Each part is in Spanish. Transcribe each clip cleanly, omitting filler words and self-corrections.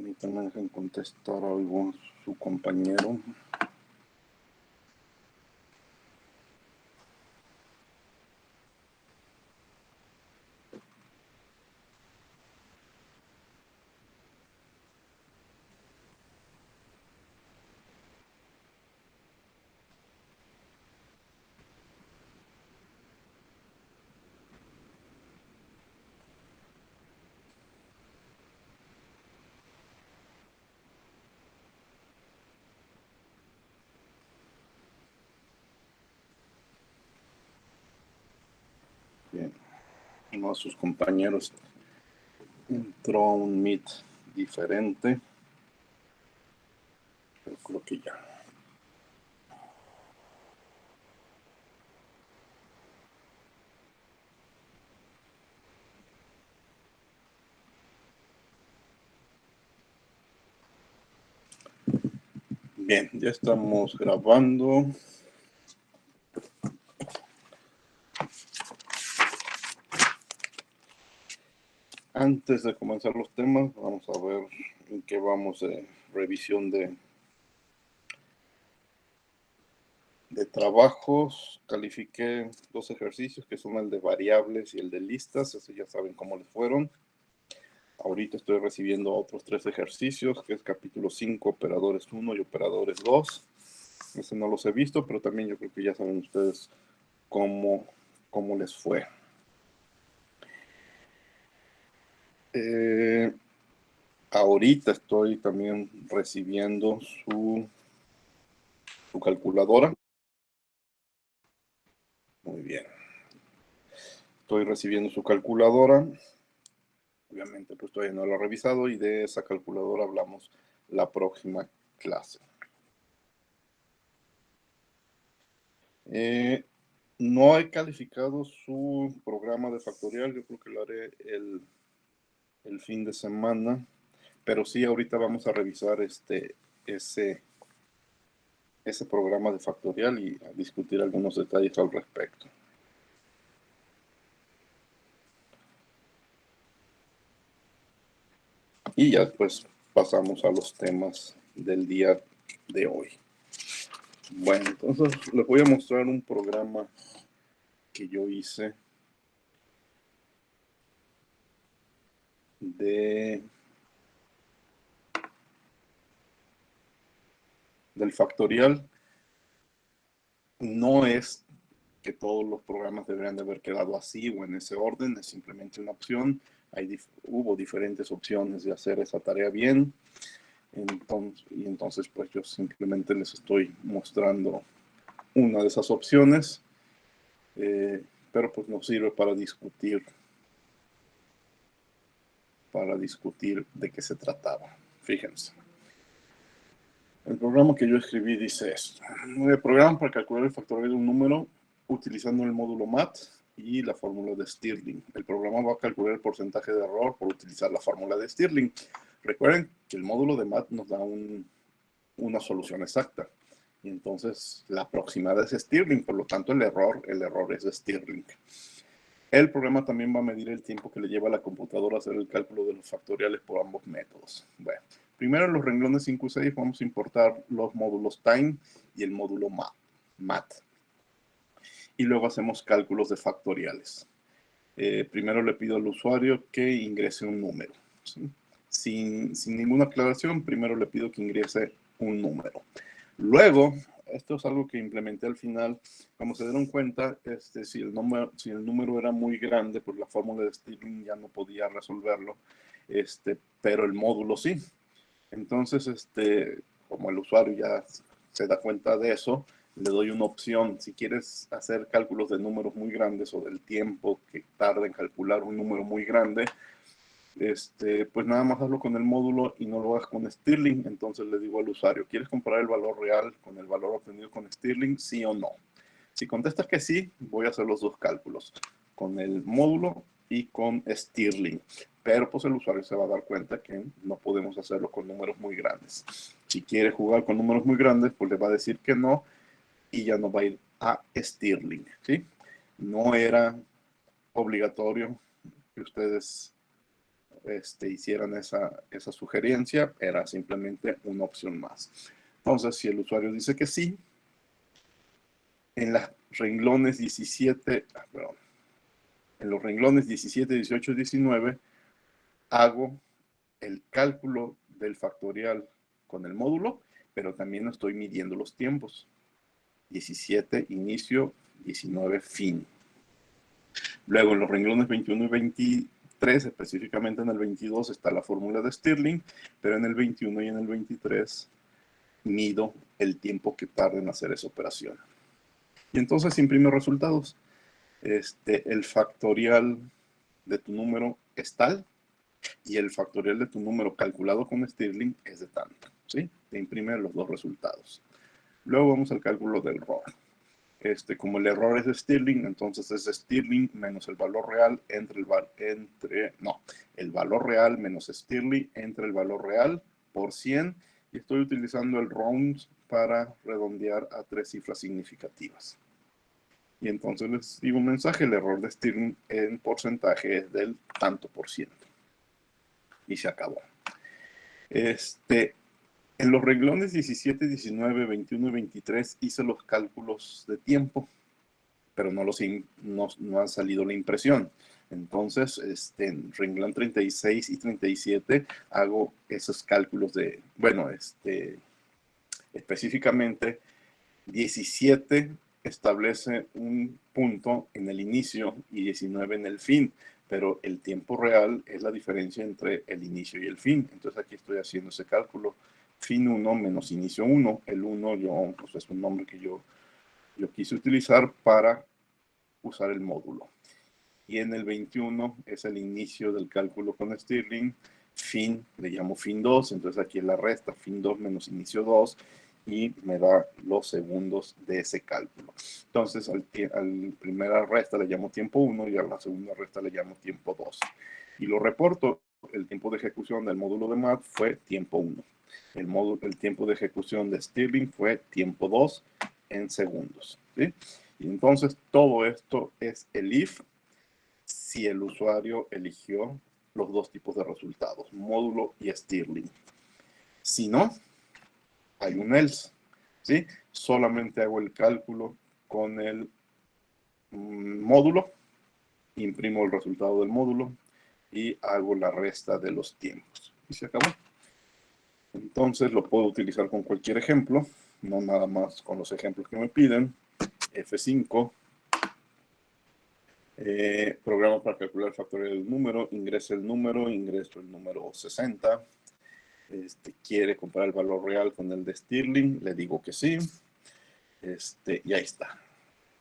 Permítanme dejen contestar algo su compañero. Bien, uno de sus compañeros entró a un Meet diferente, pero creo que ya. Bien, ya estamos grabando. Antes de comenzar los temas, vamos a ver en qué vamos de revisión de trabajos. Califiqué 2 ejercicios, que son el de variables y el de listas. Eso ya saben cómo les fueron. Ahorita estoy recibiendo otros 3 ejercicios, que es capítulo 5, operadores 1 y operadores 2. Ese no los he visto, pero también yo creo que ya saben ustedes cómo les fue. Ahorita estoy también recibiendo su calculadora. Muy bien. Estoy recibiendo su calculadora. Obviamente, pues todavía no lo he revisado y de esa calculadora hablamos la próxima clase. No he calificado su programa de factorial. Yo creo que lo haré el fin de semana. Pero sí, ahorita vamos a revisar ese programa de factorial y a discutir algunos detalles al respecto. Y ya después pasamos a los temas del día de hoy. Bueno, entonces les voy a mostrar un programa que yo hice del factorial. No es que todos los programas deberían de haber quedado así o en ese orden, es simplemente una opción. Hubo diferentes opciones de hacer esa tarea bien. Entonces pues yo simplemente les estoy mostrando una de esas opciones, pero pues nos sirve para discutir de qué se trataba. Fíjense. El programa que yo escribí dice esto. El programa para calcular el factorial de un número utilizando el módulo MAT y la fórmula de Stirling. El programa va a calcular el porcentaje de error por utilizar la fórmula de Stirling. Recuerden que el módulo de MAT nos da una solución exacta. Y entonces la aproximada es Stirling, por lo tanto el error es de Stirling. El programa también va a medir el tiempo que le lleva a la computadora a hacer el cálculo de los factoriales por ambos métodos. Bueno, primero en los renglones 5 y 6 vamos a importar los módulos time y el módulo mat. Y luego hacemos cálculos de factoriales. Primero le pido al usuario que ingrese un número. ¿Sí? Sin ninguna aclaración, primero le pido que ingrese un número. Luego, esto es algo que implementé al final, como se dieron cuenta, si el número era muy grande, pues la fórmula de Stirling ya no podía resolverlo, pero el módulo sí. Entonces, como el usuario ya se da cuenta de eso, le doy una opción. Si quieres hacer cálculos de números muy grandes o del tiempo que tarda en calcular un número muy grande, pues nada más hazlo con el módulo y no lo hagas con Stirling. Entonces le digo al usuario, ¿quieres comparar el valor real con el valor obtenido con Stirling? ¿Sí o no? Si contestas que sí, voy a hacer los 2 cálculos, con el módulo y con Stirling. Pero pues el usuario se va a dar cuenta que no podemos hacerlo con números muy grandes. Si quiere jugar con números muy grandes, pues le va a decir que no y ya no va a ir a Stirling, ¿sí? No era obligatorio que ustedes hicieran esa sugerencia, era simplemente una opción más. Entonces, si el usuario dice que sí, en los renglones 17, en los renglones 17, 18, 19, hago el cálculo del factorial con el módulo, pero también estoy midiendo los tiempos. 17 inicio, 19 fin. Luego en los renglones 21 y 23, específicamente en el 22 está la fórmula de Stirling, pero en el 21 y en el 23 mido el tiempo que tarda en hacer esa operación. Y entonces imprime resultados. El factorial de tu número es tal y el factorial de tu número calculado con Stirling es de tanto, ¿sí? Te imprime los dos resultados. Luego vamos al cálculo del error. Como el error es de Stirling, entonces es Stirling menos el valor real el valor real menos Stirling entre el valor real por 100, y estoy utilizando el round para redondear a 3 cifras significativas. Y entonces les digo un mensaje, el error de Stirling en porcentaje es del tanto por ciento. Y se acabó. En los renglones 17, 19, 21 y 23 hice los cálculos de tiempo, pero no ha salido la impresión. Entonces, en renglón 36 y 37 hago esos cálculos de, específicamente 17 establece un punto en el inicio y 19 en el fin, pero el tiempo real es la diferencia entre el inicio y el fin. Entonces aquí estoy haciendo ese cálculo. Fin 1 menos inicio 1. El 1 pues es un nombre que yo quise utilizar para usar el módulo. Y en el 21 es el inicio del cálculo con Stirling. Fin, le llamo fin 2, entonces aquí es la resta, fin 2 menos inicio 2, y me da los segundos de ese cálculo. Entonces al primera resta le llamo tiempo 1 y a la segunda resta le llamo tiempo 2. Y lo reporto, el tiempo de ejecución del módulo de math fue tiempo 1. El tiempo de ejecución de Stirling fue tiempo 2 en segundos, ¿sí? Y entonces todo esto es el if si el usuario eligió los dos tipos de resultados, módulo y Stirling. Si no, hay un else, ¿sí? Solamente hago el cálculo con el módulo, imprimo el resultado del módulo y hago la resta de los tiempos. Y se acabó. Entonces lo puedo utilizar con cualquier ejemplo, no nada más con los ejemplos que me piden. F5. Programa para calcular el factorial del número, ingreso el número 60. Quiere comparar el valor real con el de Stirling, le digo que sí. Y ahí está.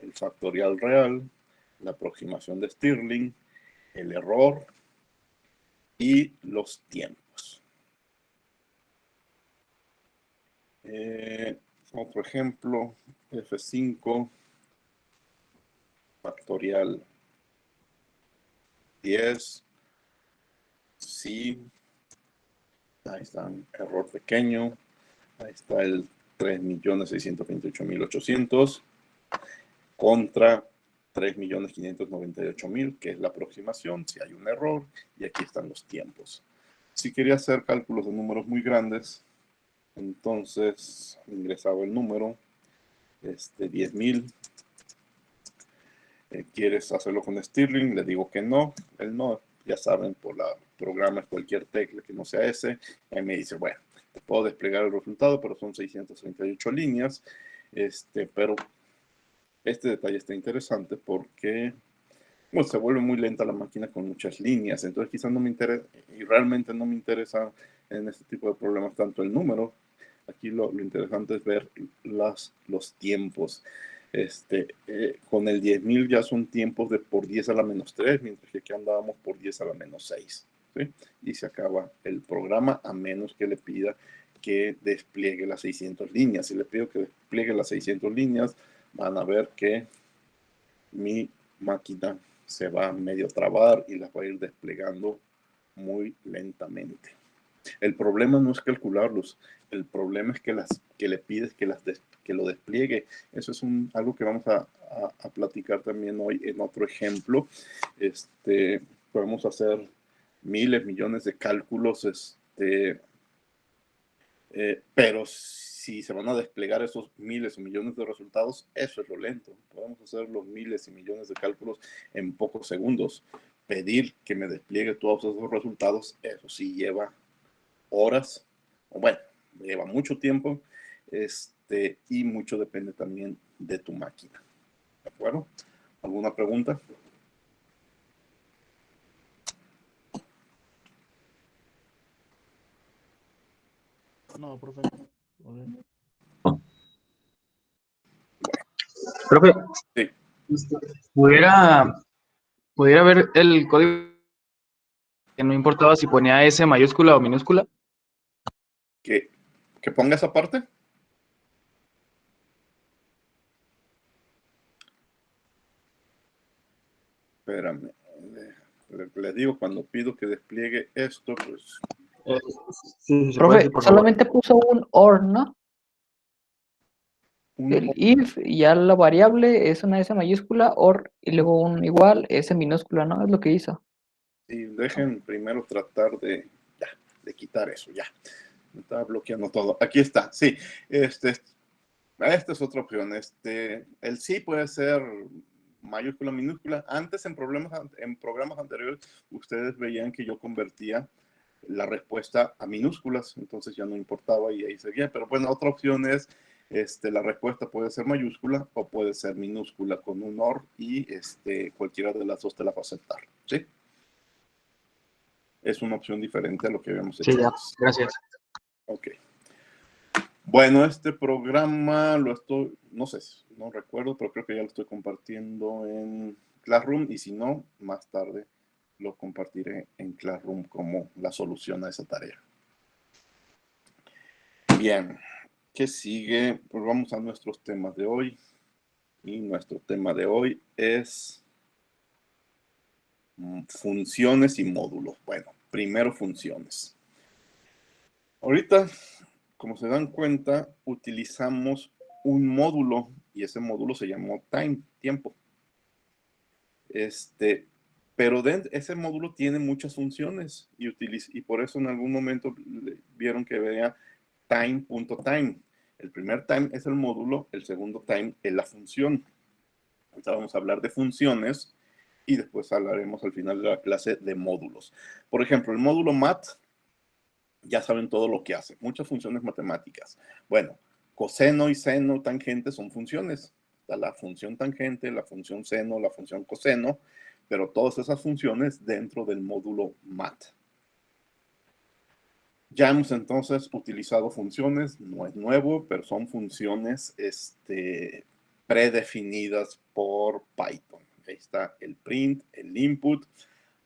El factorial real, la aproximación de Stirling, el error y los tiempos. Otro ejemplo, F5, factorial 10, sí. Ahí está, error pequeño. Ahí está el 3.628.800 contra 3.598.000, que es la aproximación, si hay un error, y aquí están los tiempos. Si quería hacer cálculos de números muy grandes, entonces ingresaba el número, 10.000. ¿Quieres hacerlo con Stirling? Le digo que no. Él no, ya saben, por la programa es cualquier tecla que no sea ese. Él me dice, bueno, te puedo desplegar el resultado, pero son 638 líneas. Pero este detalle está interesante porque se vuelve muy lenta la máquina con muchas líneas. Entonces quizás no me interesa, y realmente no me interesa en este tipo de problemas tanto el número. Aquí lo interesante es ver los tiempos. Con el 10.000 ya son tiempos de por 10 a la menos 3, mientras que aquí andábamos por 10 a la menos 6. ¿Sí? Y se acaba el programa a menos que le pida que despliegue las 600 líneas. Si le pido que despliegue las 600 líneas, van a ver que mi máquina se va a medio trabar y las va a ir desplegando muy lentamente. El problema no es calcularlos, el problema es que le pides que lo despliegue. Eso es algo que vamos a platicar también hoy en otro ejemplo. Podemos hacer miles, millones de cálculos, pero si se van a desplegar esos miles o millones de resultados, eso es lo lento. Podemos hacer los miles y millones de cálculos en pocos segundos. Pedir que me despliegue todos esos resultados, eso sí lleva horas, o bueno, lleva mucho tiempo, y mucho depende también de tu máquina. ¿De acuerdo? ¿Alguna pregunta? No, profe. Profe, Sí. ¿pudiera ver el código que no importaba si ponía S mayúscula o minúscula? ¿Que ponga esa parte? Espérame. Les digo, cuando pido que despliegue esto, pues... Sí, se puede Profe, decir, por favor. solamente puso un OR, ¿no? un- El if, y ya la variable es una S mayúscula, OR, y luego un igual, S minúscula, ¿no? Es lo que hizo. Sí, dejen primero tratar de quitar eso, ya. Me estaba bloqueando todo. Aquí está, sí. Esta es otra opción. El sí puede ser mayúscula, minúscula. Antes en programas anteriores, ustedes veían que yo convertía la respuesta a minúsculas, entonces ya no importaba y ahí seguía. Pero bueno, otra opción es, la respuesta puede ser mayúscula o puede ser minúscula con un OR y cualquiera de las dos te la va a aceptar, ¿sí? Es una opción diferente a lo que habíamos hecho Sí, ya, antes. gracias. Ok. Bueno, este programa no sé, no recuerdo, pero creo que ya lo estoy compartiendo en Classroom y si no, más tarde lo compartiré en Classroom como la solución a esa tarea. Bien, ¿qué sigue? Pues vamos a nuestros temas de hoy. Y nuestro tema de hoy es funciones y módulos. Bueno, primero funciones. Ahorita, como se dan cuenta, utilizamos un módulo y ese módulo se llamó time, tiempo. Pero ese módulo tiene muchas funciones y por eso en algún momento vieron que veía time.time. El primer time es el módulo, el segundo time es la función. Ahorita vamos a hablar de funciones y después hablaremos al final de la clase de módulos. Por ejemplo, el módulo mat, ya saben todo lo que hace, muchas funciones matemáticas. Bueno, coseno y seno, tangente son funciones. Está la función tangente, la función seno, la función coseno, pero todas esas funciones dentro del módulo mat. Ya hemos entonces utilizado funciones, no es nuevo, pero son funciones predefinidas por Python. Ahí está el print, el input.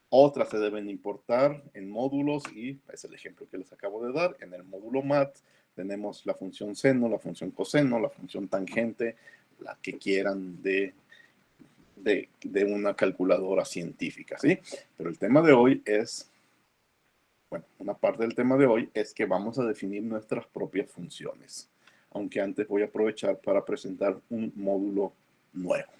Otras se deben importar en módulos y es el ejemplo que les acabo de dar. En el módulo mat tenemos la función seno, la función coseno, la función tangente, la que quieran de una calculadora científica, ¿sí? Pero el tema de hoy es, bueno, una parte del tema de hoy es que vamos a definir nuestras propias funciones. Aunque antes voy a aprovechar para presentar un módulo nuevo.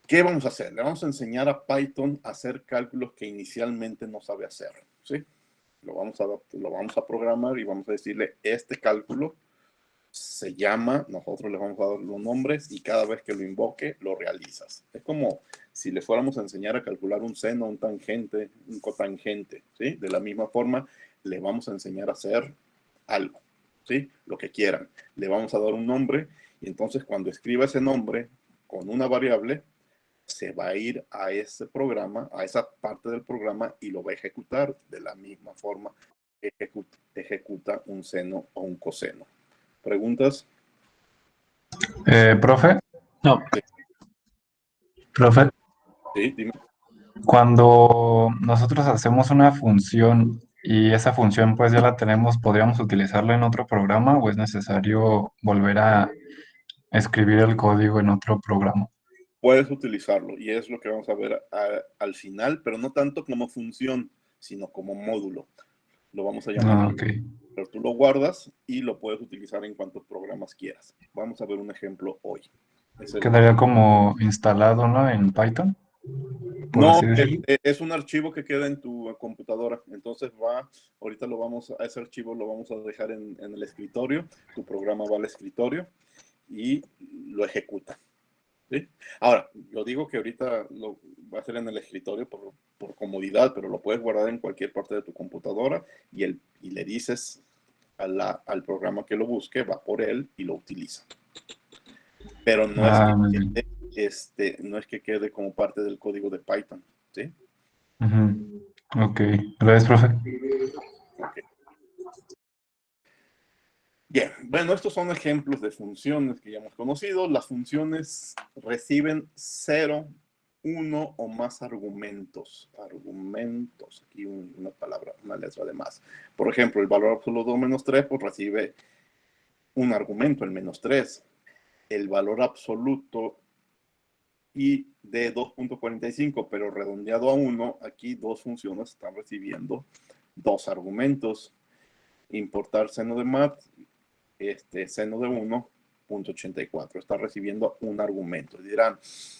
¿Qué vamos a hacer? Le vamos a enseñar a Python a hacer cálculos que inicialmente no sabe hacer, ¿sí? Lo vamos a programar y vamos a decirle, este cálculo se llama, nosotros le vamos a dar los nombres y cada vez que lo invoque, lo realizas. Es como si le fuéramos a enseñar a calcular un seno, un tangente, un cotangente, ¿sí? De la misma forma, le vamos a enseñar a hacer algo, ¿sí? Lo que quieran. Le vamos a dar un nombre y entonces cuando escriba ese nombre con una variable, se va a ir a ese programa, a esa parte del programa y lo va a ejecutar de la misma forma que ejecuta un seno o un coseno. ¿Preguntas? Profe, No, profe, Sí, dime. cuando nosotros hacemos una función y esa función pues ya la tenemos, ¿podríamos utilizarla en otro programa o es necesario volver a escribir el código en otro programa? Puedes utilizarlo y es lo que vamos a ver al final, pero no tanto como función, sino como módulo. Lo vamos a llamar. Ah, ok. Pero tú lo guardas y lo puedes utilizar en cuantos programas quieras. Vamos a ver un ejemplo hoy. Quedaría como instalado, ¿no? En Python. por No, así decirlo. es un archivo que queda en tu computadora. Entonces ahorita ese archivo lo vamos a dejar en el escritorio. Tu programa va al escritorio y lo ejecuta. ¿Sí? Ahora, yo digo que ahorita lo va a hacer en el escritorio por comodidad, pero lo puedes guardar en cualquier parte de tu computadora y le dices al programa que lo busque, va por él y lo utiliza. Pero no es Ah, que muy bien. no es que quede como parte del código de Python. ¿Sí? Ujú. Ok, gracias, profe. Ok. Bien, bueno, estos son ejemplos de funciones que ya hemos conocido. Las funciones reciben 0, 1 o más argumentos. Argumentos, aquí una palabra, una letra de más. Por ejemplo, el valor absoluto menos 3, pues recibe un argumento, el menos 3. El valor absoluto y de 2.45, pero redondeado a 1, aquí dos funciones están recibiendo dos argumentos. Importar seno de mat, seno de 1.84. Está recibiendo un argumento. Dirán,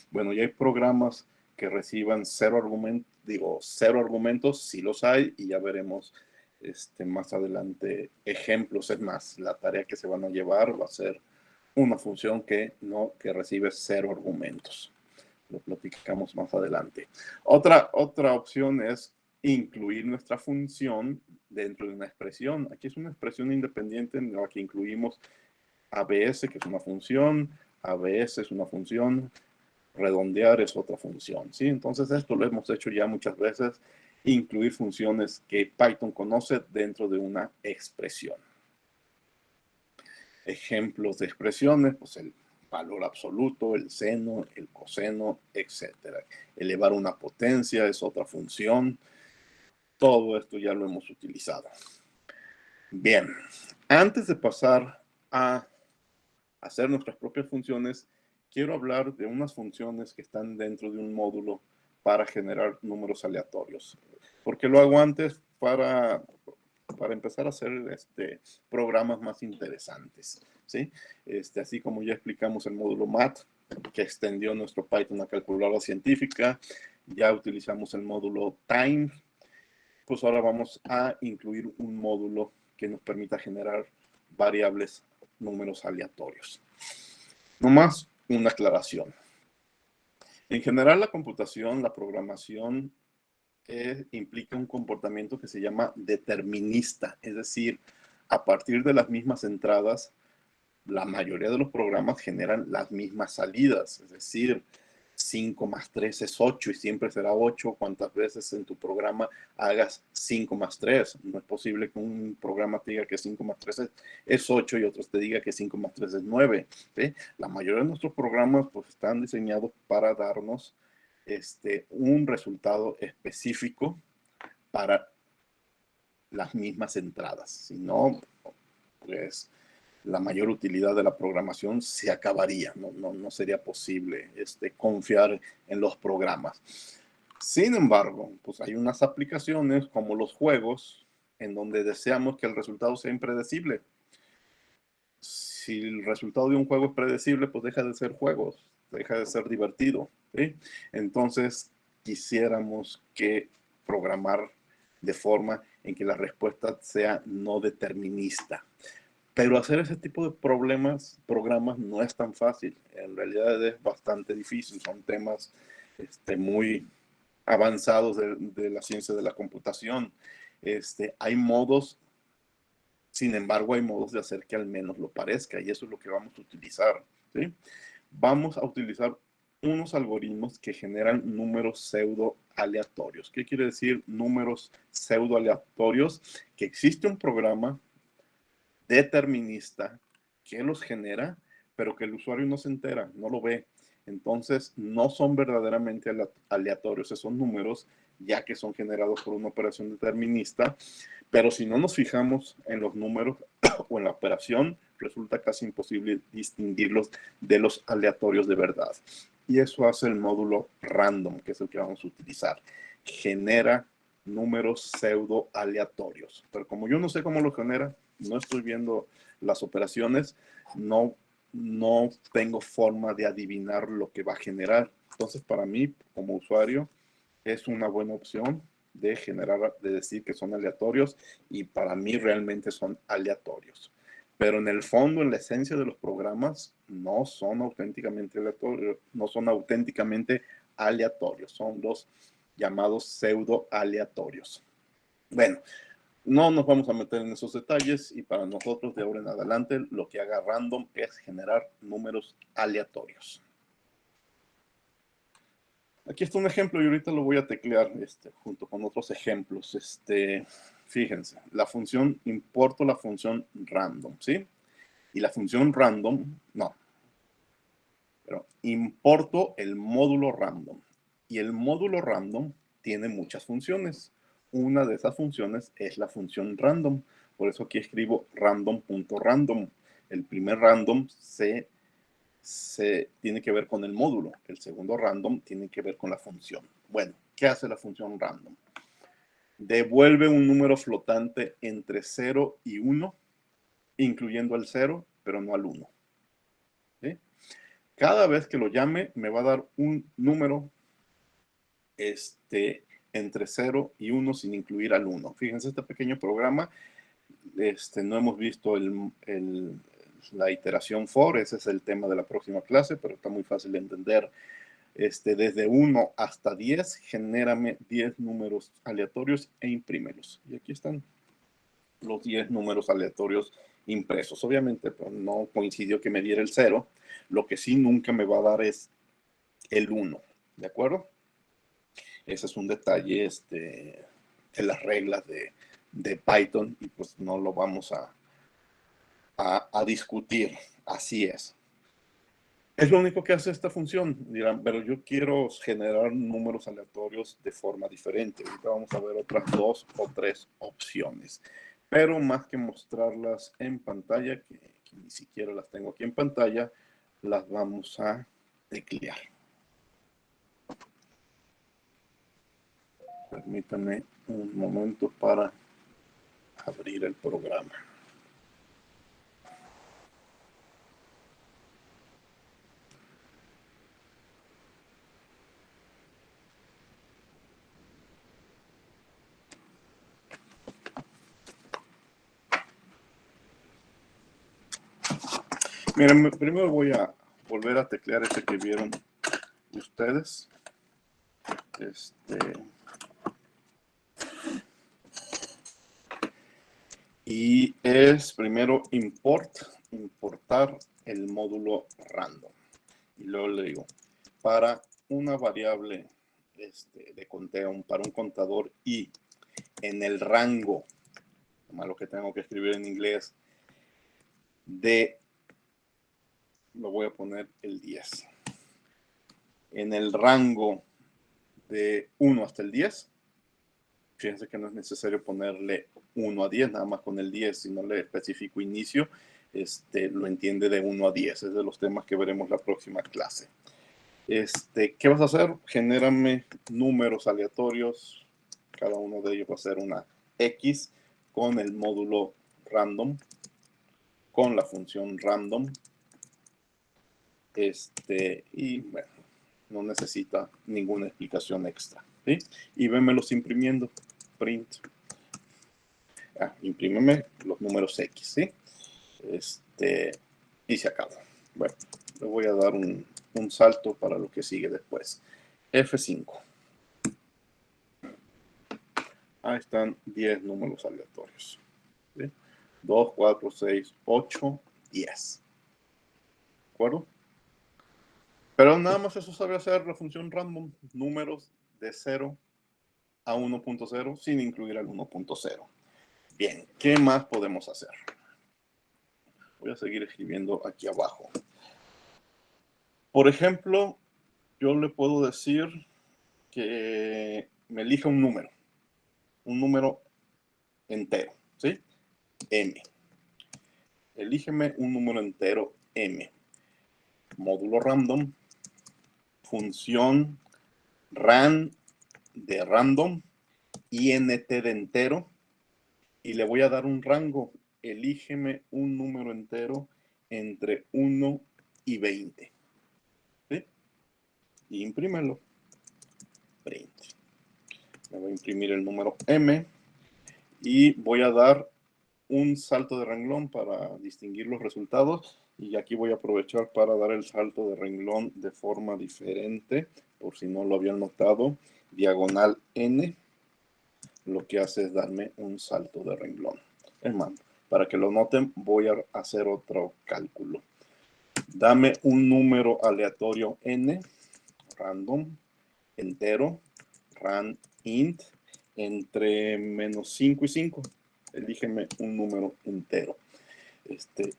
bueno, ya hay programas que reciban cero argumentos, sí los hay, y ya veremos más adelante ejemplos. Es más, la tarea que se van a llevar va a ser una función que recibe cero argumentos. Lo platicamos más adelante. Otra opción es incluir nuestra función dentro de una expresión. Aquí es una expresión independiente en la que incluimos ABS, que es una función, ABS es una función, redondear es otra función, ¿sí? Entonces esto lo hemos hecho ya muchas veces, incluir funciones que Python conoce dentro de una expresión. Ejemplos de expresiones, pues el valor absoluto, el seno, el coseno, etc. Elevar una potencia es otra función. Todo esto ya lo hemos utilizado. Bien, antes de pasar a hacer nuestras propias funciones, quiero hablar de unas funciones que están dentro de un módulo para generar números aleatorios. ¿Por qué lo hago antes? Para empezar a hacer programas más interesantes, ¿sí? Así como ya explicamos el módulo MAT, que extendió nuestro Python a calculadora científica, ya utilizamos el módulo Time, pues ahora vamos a incluir un módulo que nos permita generar variables, números aleatorios. Nomás una aclaración. En general, la computación, la programación, implica un comportamiento que se llama determinista, es decir, a partir de las mismas entradas, la mayoría de los programas generan las mismas salidas, es decir, 5 más 3 es 8 y siempre será 8 cuantas veces en tu programa hagas 5 más 3. No es posible que un programa te diga que 5 más 3 es 8 y otros te diga que 5 más 3 es 9. ¿Sí? La mayoría de nuestros programas pues, están diseñados para darnos un resultado específico para las mismas entradas. Si no, pues la mayor utilidad de la programación se acabaría. No sería posible confiar en los programas. Sin embargo, pues hay unas aplicaciones como los juegos en donde deseamos que el resultado sea impredecible. Si el resultado de un juego es predecible, pues deja de ser juegos, deja de ser divertido. ¿Sí? Entonces, quisiéramos que programar de forma en que la respuesta sea no determinista. Pero hacer ese tipo de programas no es tan fácil. En realidad es bastante difícil. Son temas muy avanzados de la ciencia de la computación. Hay modos, sin embargo, hay modos de hacer que al menos lo parezca. Y eso es lo que vamos a utilizar. ¿Sí? Vamos a utilizar unos algoritmos que generan números pseudo aleatorios. ¿Qué quiere decir números pseudo aleatorios? Que existe un programa determinista que los genera, pero que el usuario no se entera, no lo ve. Entonces, no son verdaderamente aleatorios esos números, ya que son generados por una operación determinista, pero si no nos fijamos en los números o en la operación, resulta casi imposible distinguirlos de los aleatorios de verdad. Y eso hace el módulo random, que es el que vamos a utilizar. Genera números pseudo aleatorios. Pero como yo no sé cómo lo genera, no estoy viendo las operaciones, no tengo forma de adivinar lo que va a generar. Entonces, para mí, como usuario, es una buena opción de generar, de decir que son aleatorios, y para mí realmente son aleatorios. Pero en el fondo, en la esencia de los programas, no son auténticamente aleatorios, son los llamados pseudo aleatorios. Bueno, no nos vamos a meter en esos detalles, y para nosotros de ahora en adelante lo que haga random es generar números aleatorios. Aquí está un ejemplo y ahorita lo voy a teclear junto con otros ejemplos. Fíjense, la función, importo la función random, ¿sí? Y la función random, no, pero importo el módulo random. Y el módulo random tiene muchas funciones. Una de esas funciones es la función random. Por eso aquí escribo random.random. El primer random se tiene que ver con el módulo. El segundo random tiene que ver con la función. Bueno, ¿qué hace la función random? Devuelve un número flotante entre 0 y 1, incluyendo el 0, pero no al 1. ¿Sí? Cada vez que lo llame, me va a dar un número entre 0 y 1 sin incluir al 1. Fíjense este pequeño programa. No hemos visto la iteración for, ese es el tema de la próxima clase, pero está muy fácil de entender. Desde 1 hasta 10, genérame 10 números aleatorios e imprímelos. Y aquí están los 10 números aleatorios impresos. Obviamente, pues, no coincidió que me diera el 0. Lo que sí nunca me va a dar es el 1. ¿De acuerdo? Ese es un detalle en las reglas de Python, y pues no lo vamos a discutir. Así es. Es lo único que hace esta función. Dirán, pero yo quiero generar números aleatorios de forma diferente. Ahorita vamos a ver otras 2 o 3 opciones. Pero más que mostrarlas en pantalla, que ni siquiera las tengo aquí en pantalla, las vamos a teclear. Permítanme un momento para abrir el programa. Miren, primero voy a volver a teclear este que vieron ustedes. Y es primero importar el módulo random. Y luego le digo, para una variable de conteo, para un contador y en el rango, lo que tengo que escribir en inglés, lo voy a poner el 10. En el rango de 1 hasta el 10, fíjense que no es necesario ponerle 1 a 10, nada más con el 10, si no le especifico inicio, lo entiende de 1 a 10. Es de los temas que veremos la próxima clase. ¿Qué vas a hacer? Genérame números aleatorios. Cada uno de ellos va a ser una X con el módulo random, con la función random. Y bueno, no necesita ninguna explicación extra, ¿sí? Y vémelos imprimiendo. Print. Imprímeme los números X, ¿sí? Y se acabó. Bueno, le voy a dar un salto para lo que sigue después. F5. Ahí están 10 números aleatorios. ¿Sí? 2, 4, 6, 8, 10. ¿De acuerdo? Pero nada más eso sabe hacer la función random. Números de 0 a 1.0 sin incluir al 1.0. Bien, ¿qué más podemos hacer? Voy a seguir escribiendo aquí abajo. Por ejemplo, yo le puedo decir que me elija un número entero, ¿sí? M. Elígeme un número entero M. Módulo random, función ran de random, int de entero, y le voy a dar un rango. Elígeme un número entero entre 1 y 20. ¿Sí? imprímelo. Print. Me voy a imprimir el número M y voy a dar un salto de renglón para distinguir los resultados, y aquí voy a aprovechar para dar el salto de renglón de forma diferente, por si no lo habían notado. Diagonal N lo que hace es darme un salto de renglón. Es más, para que lo noten, voy a hacer otro cálculo. Dame un número aleatorio N, random, entero, ran int, entre menos 5 y 5. Elígeme un número entero.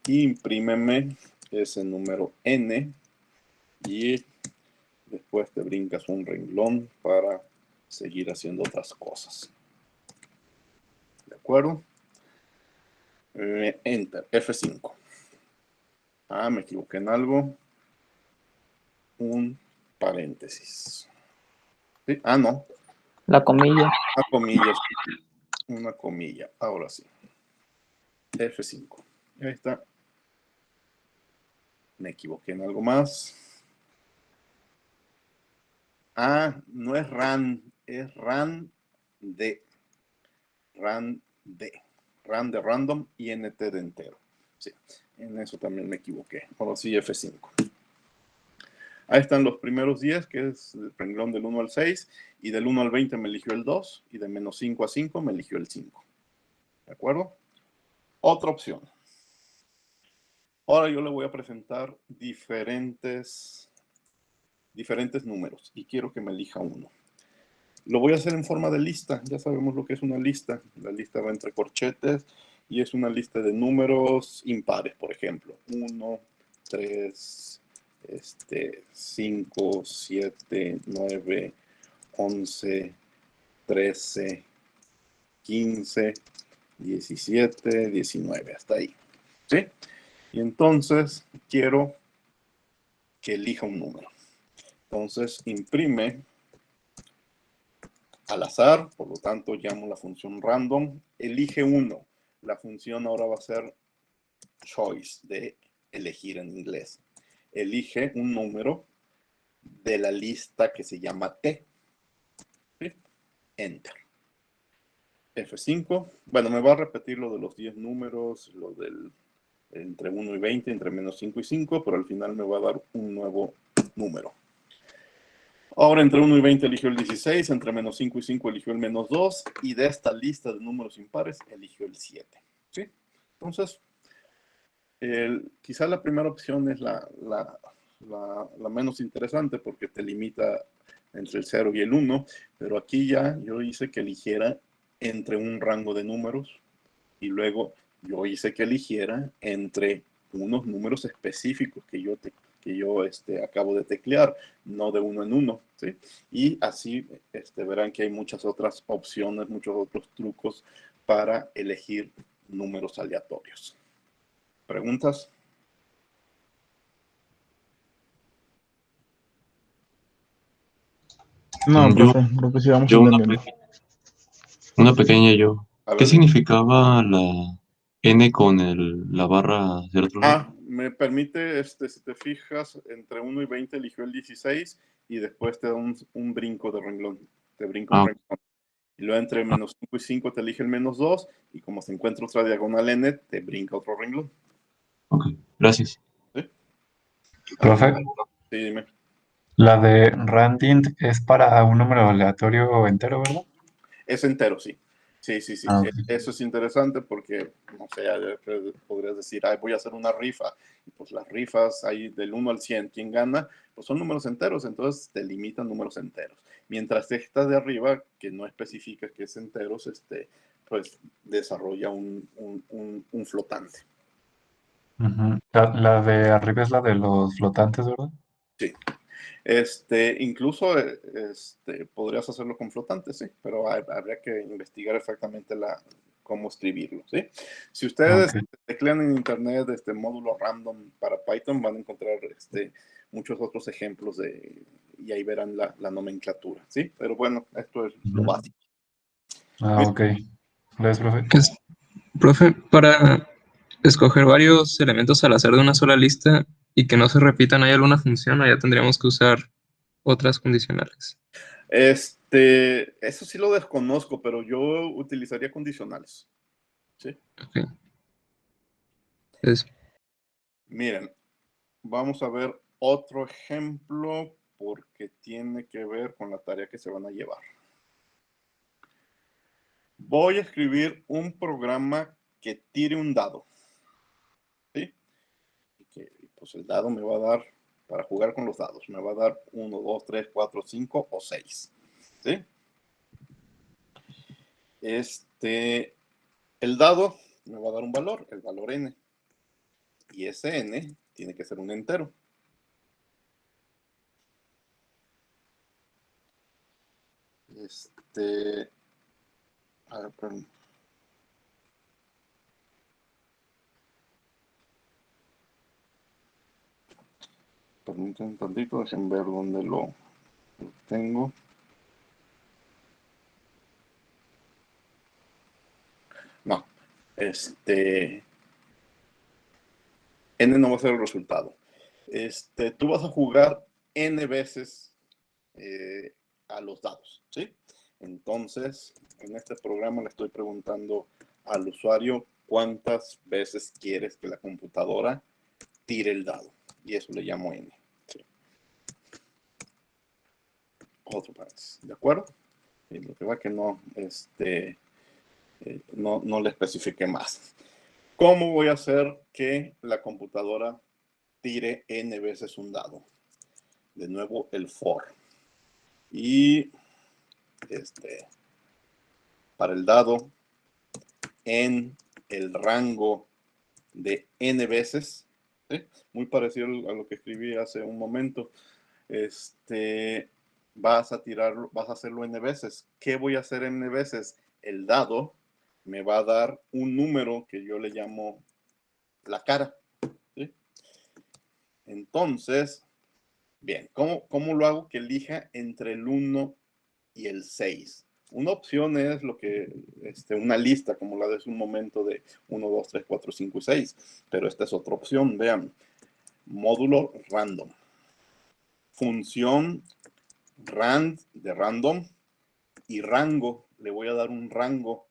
Y imprímeme ese número N, y después te brincas un renglón para seguir haciendo otras cosas. ¿De acuerdo? Enter, F5. Me equivoqué en algo. Un paréntesis. ¿Sí? No. La comilla. Una comilla. Una comilla. Ahora sí. F5. Ahí está. Me equivoqué en algo más. No es RAN, es RAN de. RAN de. RAN de random y NT de entero. Sí, en eso también me equivoqué. Ahora sí, F5. Ahí están los primeros 10, que es el renglón del 1 al 6, y del 1 al 20 me eligió el 2, y de menos 5 a 5 me eligió el 5. ¿De acuerdo? Otra opción. Ahora yo le voy a presentar diferentes números, y quiero que me elija uno. Lo voy a hacer en forma de lista. Ya sabemos lo que es una lista. La lista va entre corchetes y es una lista de números impares, por ejemplo. 1, 3, 5, 7, 9, 11, 13, 15, 17, 19, hasta ahí. ¿Sí? Y entonces quiero que elija un número. Entonces imprime al azar, por lo tanto llamo la función random, elige uno. La función ahora va a ser choice, de elegir en inglés. Elige un número de la lista que se llama T. ¿Sí? Enter. F5. Bueno, me va a repetir lo de los 10 números, lo del entre 1 y 20, entre menos 5 y 5, pero al final me va a dar un nuevo número. Ahora entre 1 y 20 eligió el 16, entre menos 5 y 5 eligió el menos 2, y de esta lista de números impares eligió el 7. ¿Sí? Entonces, quizá la primera opción es la menos interesante, porque te limita entre el 0 y el 1, pero aquí ya yo hice que eligiera entre un rango de números, y luego yo hice que eligiera entre unos números específicos que yo acabo de teclear, no de uno en uno, ¿sí? Y así verán que hay muchas otras opciones, muchos otros trucos para elegir números aleatorios. ¿Preguntas? No, Yo, profe, creo que sí vamos yo entendiendo. una pequeña yo. A ¿Qué ver, significaba la N con la barra del otro lado? me permite, si te fijas, entre 1 y 20 eligió el 16, y después te da un brinco de renglón. Te brinca un Ah, renglón. Y luego entre menos 5 y 5 te elige el menos 2, y como se encuentra otra diagonal N, te brinca otro renglón. ok, gracias. ¿Sí? Profe, Sí, dime. la de randint es para un número aleatorio entero, ¿verdad? Es entero, sí. Sí, sí, sí. Ah, ok. Eso es interesante porque, no sé, podrías decir, voy a hacer una rifa. Y pues las rifas, hay del 1 al 100, ¿quién gana? Pues son números enteros, entonces te limitan números enteros. Mientras esta de arriba, que no especifica que es enteros, pues desarrolla un flotante. Ujú. La de arriba es la de los flotantes, ¿verdad? Sí. Incluso podrías hacerlo con flotantes, sí, pero habría que investigar exactamente cómo escribirlo, ¿sí? Si ustedes Ok. teclean en internet módulo random para Python, van a encontrar muchos otros ejemplos y ahí verán la nomenclatura, ¿sí? Pero bueno, esto es lo Ujú. básico. Ah, ok. ¿Ves, profe? Profe, para escoger varios elementos al azar de una sola lista y que no se repitan, ¿hay alguna función o ya tendríamos que usar otras condicionales. Eso sí lo desconozco, pero yo utilizaría condicionales. ¿Sí? Ok. Entonces, Miren, vamos a ver otro ejemplo porque tiene que ver con la tarea que se van a llevar. Voy a escribir un programa que tire un dado. ¿Sí? Y que pues el dado me va a dar, para jugar con los dados, me va a dar 1, 2, 3, 4, 5 o 6. ¿Sí? El dado me va a dar un valor, el valor n. Y ese n tiene que ser un entero. A ver, perdón. Permítanme un tantito, dejen ver dónde lo tengo. No, n no va a ser el resultado. Tú vas a jugar n veces a los dados, ¿sí? Entonces, en este programa le estoy preguntando al usuario cuántas veces quieres que la computadora tire el dado. Y eso le llamo n. ¿Sí? Otro paréntesis, ¿de acuerdo? Y lo que va que no, no le especifique más. ¿Cómo voy a hacer que la computadora tire n veces un dado? De nuevo, el for. Y para el dado en el rango de n veces, ¿sí? Muy parecido a lo que escribí hace un momento. Vas a hacerlo n veces. ¿Qué voy a hacer n veces? El dado me va a dar un número que yo le llamo la cara. ¿Sí? Entonces, bien, ¿cómo lo hago que elija entre el 1 y el 6? Una opción es una lista, como la de hace un momento, de 1, 2, 3, 4, 5 y 6. Pero esta es otra opción, vean. Módulo random. Función rand de random y rango. Le voy a dar un rango.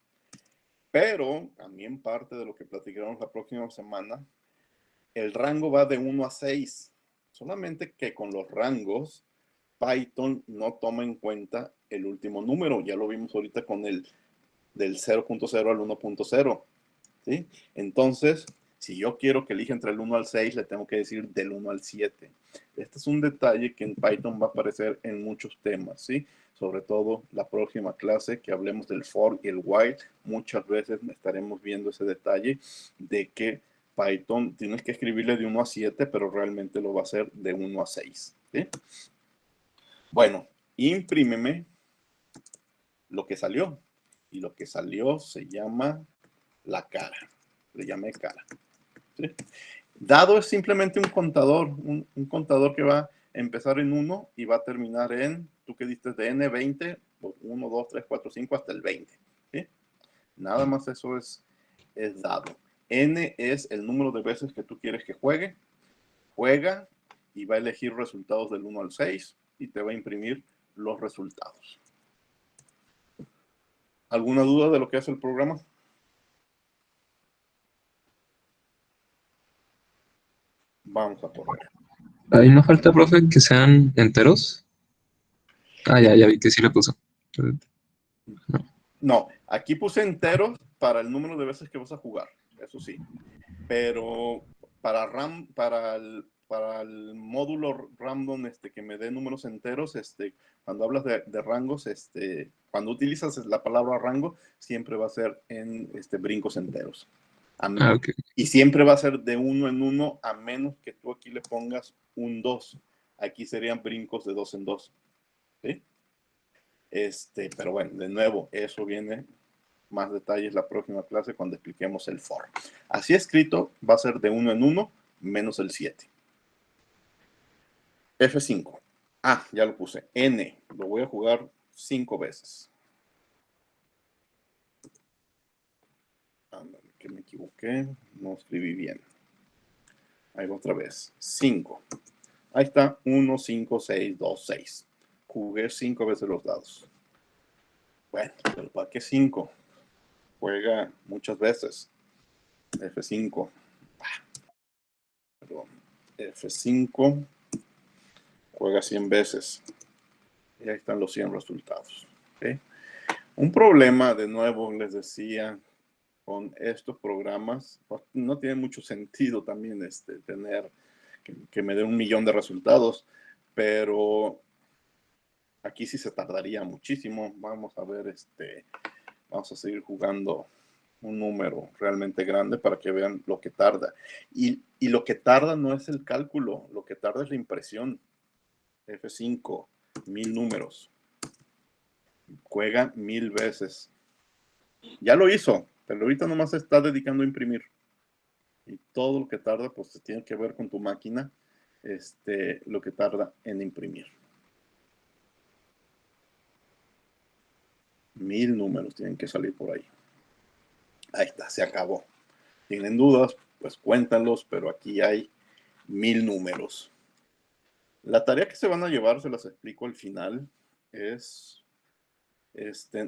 Pero también parte de lo que platicaremos la próxima semana, el rango va de 1 a 6. Solamente que con los rangos, Python no toma en cuenta el último número. Ya lo vimos ahorita con el del 0.0 al 1.0. ¿Sí? Entonces, si yo quiero que elija entre el 1 al 6, le tengo que decir del 1 al 7. Este es un detalle que en Python va a aparecer en muchos temas, ¿sí? Sobre todo la próxima clase que hablemos del for y el while. Muchas veces estaremos viendo ese detalle de que Python tienes que escribirle de 1 a 7, pero realmente lo va a hacer de 1 a 6. ¿Sí? Bueno, imprímeme lo que salió. Y lo que salió se llama la cara. Le llamé cara. ¿Sí? Dado es simplemente un contador. Un contador que va a empezar en 1 y va a terminar en, tú que diste de n, 20, 1, 2, 3, 4, 5 hasta el 20. ¿Sí? Nada más eso es dado. N es el número de veces que tú quieres que juegue. Juega y va a elegir resultados del 1 al 6 y te va a imprimir los resultados. ¿Alguna duda de lo que hace el programa? Vamos a correr. ahí no falta, profe, que sean enteros. Ah, ya vi que sí le puso. No, aquí puse enteros para el número de veces que vas a jugar, eso sí. Pero para el módulo random que me dé números enteros, cuando hablas de rangos, cuando utilizas la palabra rango, siempre va a ser en brincos enteros. Ok. Y siempre va a ser de 1 en 1, a menos que tú aquí le pongas un 2. Aquí serían brincos de 2 en 2. ¿Sí? Pero bueno, de nuevo, eso viene más detalles la próxima clase cuando expliquemos el for. Así escrito, va a ser de 1 en 1 menos el 7. F5. Ah, ya lo puse. N. Lo voy a jugar 5 veces. Ándale, que me equivoqué. No escribí bien. Ahí va otra vez. 5. Ahí está, 1, 5, 6, 2, 6. Jugué 5 veces los dados. Bueno, pero ¿para qué 5? Juega muchas veces. F5. Perdón. F5. Juega 100 veces. Y ahí están los 100 resultados. ¿Okay? Un problema, de nuevo, les decía, con estos programas, no tiene mucho sentido también tener que me dé 1.000.000 de resultados, pero aquí sí se tardaría muchísimo. Vamos a ver, vamos a seguir jugando un número realmente grande para que vean lo que tarda. Y lo que tarda no es el cálculo, lo que tarda es la impresión. F5, 1000 números. Juega 1000 veces. Ya lo hizo, pero ahorita nomás se está dedicando a imprimir. Y todo lo que tarda, pues se tiene que ver con tu máquina, lo que tarda en imprimir. 1000 números tienen que salir por ahí. Ahí está, se acabó. ¿Tienen dudas? Pues cuéntalos, pero aquí hay 1000 números. La tarea que se van a llevar, se las explico al final, es,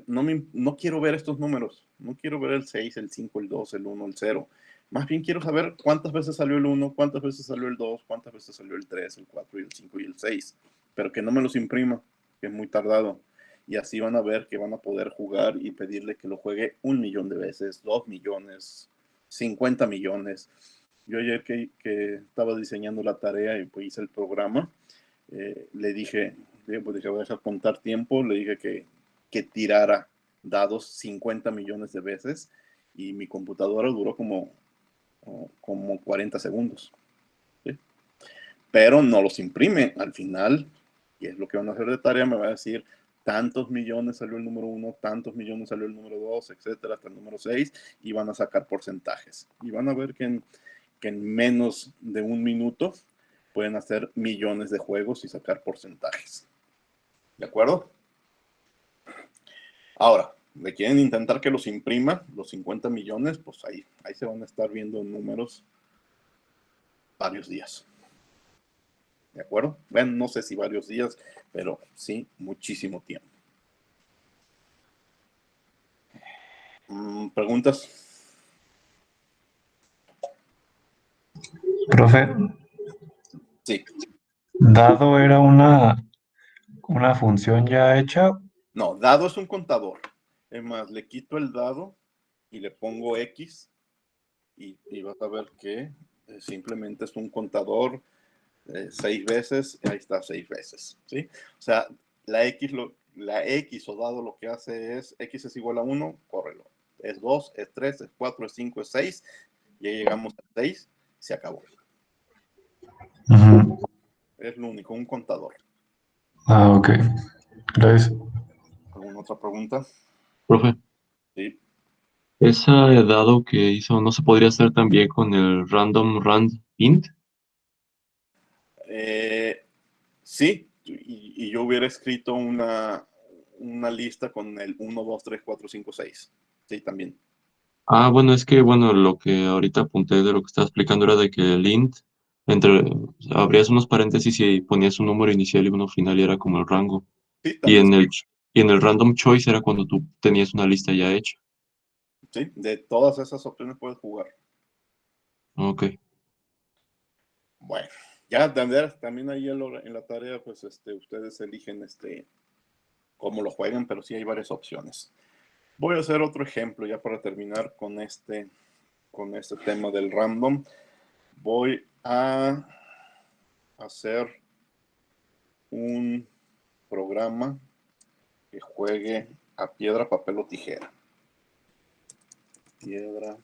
no quiero ver estos números. No quiero ver el 6, el 5, el 2, el 1, el 0. Más bien quiero saber cuántas veces salió el 1, cuántas veces salió el 2, cuántas veces salió el 3, el 4, y el 5 y el 6. Pero que no me los imprima, que es muy tardado. Y así van a ver que van a poder jugar y pedirle que lo juegue 1.000.000 de veces, 2 millones, 50 millones. Yo ayer que estaba diseñando la tarea y pues hice el programa, le dije, pues voy a dejar contar tiempo, le dije que tirara dados 50 millones de veces y mi computadora duró como 40 segundos. ¿Sí? Pero no los imprime. Al final, y es lo que van a hacer de tarea, me va a decir tantos millones salió el número 1, tantos millones salió el número 2, etcétera, hasta el número 6, y van a sacar porcentajes. Y van a ver que en menos de un minuto pueden hacer millones de juegos y sacar porcentajes. ¿De acuerdo? Ahora, ¿me quieren intentar que los imprima, los 50 millones? Pues ahí se van a estar viendo números varios días. ¿De acuerdo? Bueno, no sé si varios días, pero sí, muchísimo tiempo. ¿Preguntas? Profe, Sí. dado era una función ya hecha. No, dado es un contador. Es más, le quito el dado y le pongo X y vas a ver que simplemente es un contador 6 veces, ahí está 6 veces, ¿sí? O sea, la X o dado lo que hace es, X es igual a 1, córrelo. Es 2, es 3, es 4, es 5, es 6, ya llegamos a 6, se acabó. Ujú. Es lo único, un contador. Ah, ok. Gracias. ¿Alguna otra pregunta? Profe, Sí. ese dado que hizo, ¿no se podría hacer también con el random rand int? Sí, y yo hubiera escrito una lista con el 1, 2, 3, 4, 5, 6. Sí, también. Ah, bueno, es que, bueno, lo que ahorita apunté de lo que estaba explicando era de que el int, abrías unos paréntesis y ponías un número inicial y uno final y era como el rango. Sí, Y también. en el random choice era cuando tú tenías una lista ya hecha. Sí, de todas esas opciones puedes jugar. Ok. Bueno, ya también ahí en la tarea, pues ustedes eligen cómo lo juegan, pero sí hay varias opciones. Voy a hacer otro ejemplo ya para terminar con este tema del random. Voy a hacer un programa que juegue a piedra, papel o tijera. Piedra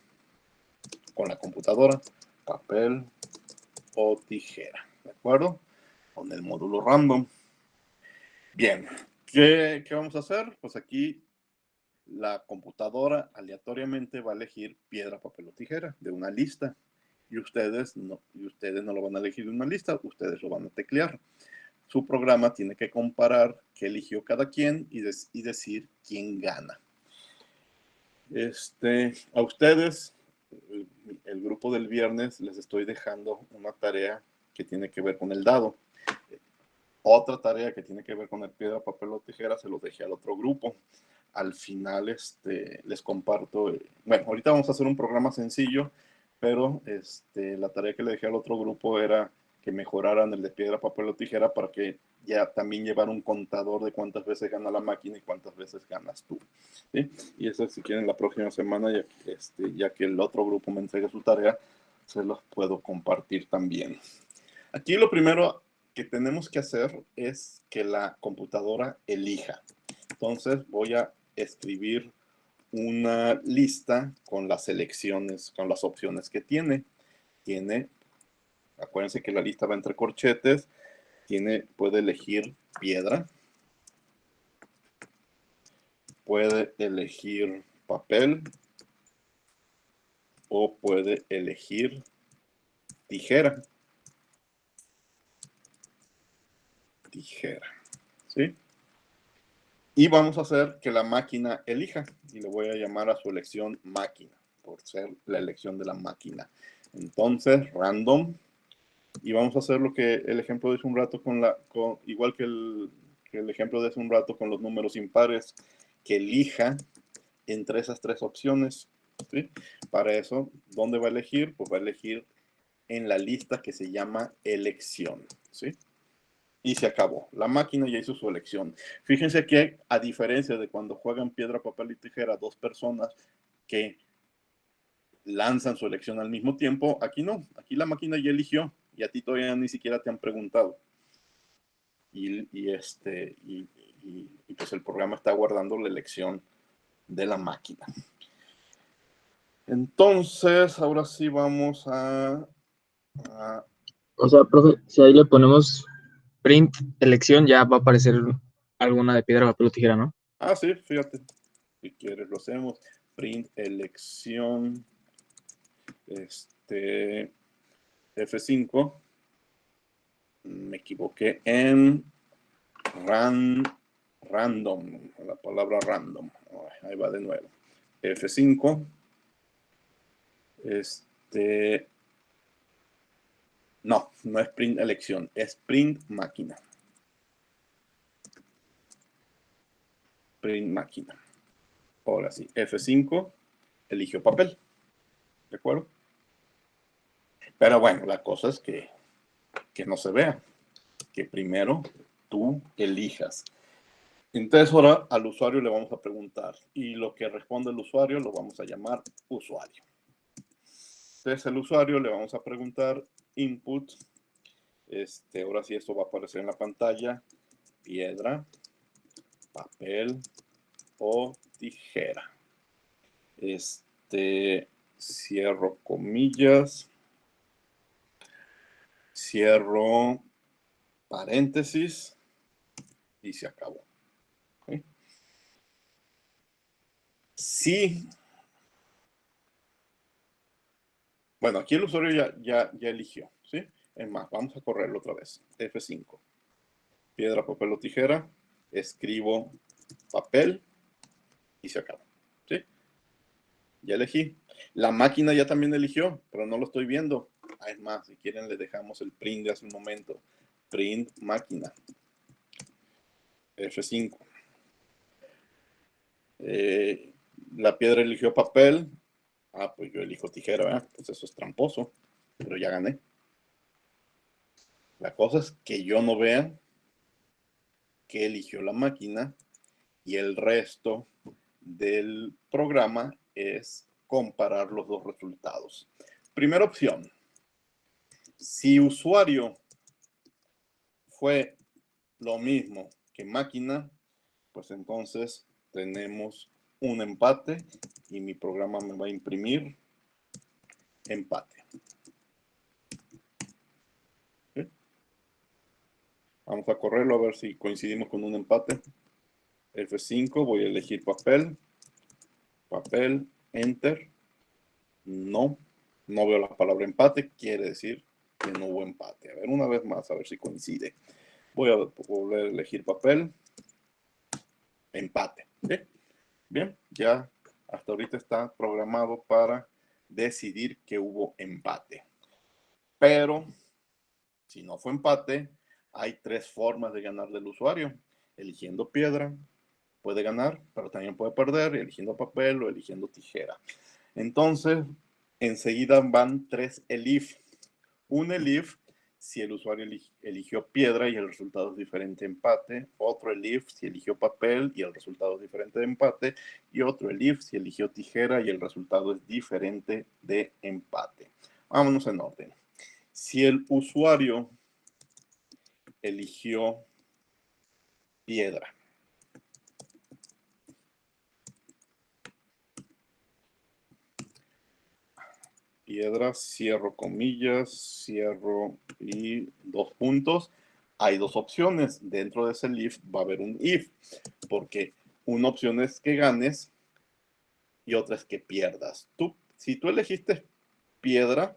con la computadora, papel o tijera. ¿De acuerdo? Con el módulo random. Bien, ¿qué vamos a hacer? Pues aquí la computadora aleatoriamente va a elegir piedra, papel o tijera de una lista. Y ustedes no lo van a elegir de una lista, ustedes lo van a teclear. Su programa tiene que comparar qué eligió cada quien y decir quién gana. A ustedes, el grupo del viernes, les estoy dejando una tarea que tiene que ver con el dado. otra tarea que tiene que ver con el piedra, papel o tijera se los dejé al otro grupo. Al final les comparto, bueno, ahorita vamos a hacer un programa sencillo, pero la tarea que le dejé al otro grupo era que mejoraran el de piedra, papel o tijera para que ya también llevar un contador de cuántas veces gana la máquina y cuántas veces ganas tú, ¿sí? Y eso, si quieren, la próxima semana, ya que el otro grupo me entregue su tarea, se los puedo compartir también. Aquí lo primero que tenemos que hacer es que la computadora elija. Entonces voy a escribir una lista con las selecciones, con las opciones que tiene. Acuérdense que la lista va entre corchetes. Puede elegir piedra, puede elegir papel o puede elegir tijera. ¿Sí? Y vamos a hacer que la máquina elija, y le voy a llamar a su elección máquina, por ser la elección de la máquina. Entonces, random, y vamos a hacer lo que el ejemplo de hace un rato igual que el ejemplo de hace un rato con los números impares, que elija entre esas tres opciones, ¿sí? Para eso, ¿dónde va a elegir? Pues va a elegir en la lista que se llama elección, ¿sí? Y se acabó. La máquina ya hizo su elección. Fíjense que, a diferencia de cuando juegan piedra, papel y tijera dos personas que lanzan su elección al mismo tiempo, aquí no. Aquí la máquina ya eligió y a ti todavía ni siquiera te han preguntado. Y pues el programa está guardando la elección de la máquina. Entonces, ahora sí vamos a... O sea, profe, si ahí le ponemos print elección, ya va a aparecer alguna de piedra, papel o tijera, ¿no? Ah, sí, fíjate. Si quieres lo hacemos. Print elección. F5. Me equivoqué en random. La palabra random. Ahí va de nuevo. F5. No es print elección, es print máquina. Print máquina. Ahora sí, F5, eligió papel. ¿De acuerdo? Pero bueno, la cosa es que no se vea. Que primero tú elijas. Entonces ahora al usuario le vamos a preguntar. Y lo que responde el usuario lo vamos a llamar usuario. Entonces el usuario le vamos a preguntar input. Ahora sí esto va a aparecer en la pantalla. Piedra, papel o tijera. Cierro comillas. Cierro paréntesis. Y se acabó. ¿Sí? Sí. Bueno, aquí el usuario ya eligió. ¿Sí? Es más, vamos a correrlo otra vez. F5. Piedra, papel o tijera. Escribo papel. Y se acabó. ¿Sí? Ya elegí. La máquina ya también eligió, pero no lo estoy viendo. Es más, si quieren le dejamos el print de hace un momento. Print máquina. F5. La piedra eligió papel. Ah, pues yo elijo tijera, ¿verdad? Pues eso es tramposo, pero ya gané. La cosa es que yo no vea que eligió la máquina y el resto del programa es comparar los dos resultados. Primera opción. Si usuario fue lo mismo que máquina, pues entonces tenemos un empate y mi programa me va a imprimir empate. ¿Sí? Vamos a correrlo a ver si coincidimos con un empate. F5, voy a elegir papel. Papel, enter. No veo la palabra empate, quiere decir que no hubo empate. A ver, una vez más, a ver si coincide. Voy a volver a elegir papel. Empate. ¿Sí? Bien, ya hasta ahorita está programado para decidir que hubo empate. Pero si no fue empate, hay 3 formas de ganar del usuario. Eligiendo piedra, puede ganar, pero también puede perder, eligiendo papel o eligiendo tijera. Entonces, enseguida van 3 elif. Un elif si el usuario eligió piedra y el resultado es diferente, empate. Otro elif si eligió papel y el resultado es diferente de empate. Y otro elif si eligió tijera y el resultado es diferente de empate. Vámonos en orden. Si el usuario eligió piedra, piedra, cierro comillas, cierro y 2 puntos. Hay 2 opciones. Dentro de ese if va a haber un if, porque una opción es que ganes y otra es que pierdas. Si tú elegiste piedra,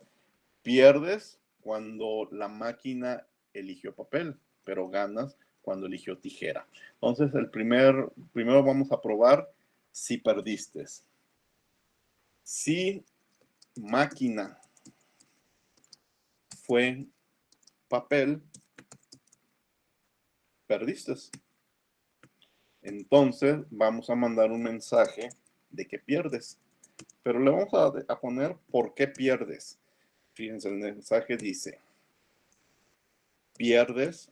pierdes cuando la máquina eligió papel, pero ganas cuando eligió tijera. Entonces, primero vamos a probar si perdiste. Si máquina fue papel, perdiste. Entonces vamos a mandar un mensaje de que pierdes. Pero le vamos a poner por qué pierdes. Fíjense, el mensaje dice, pierdes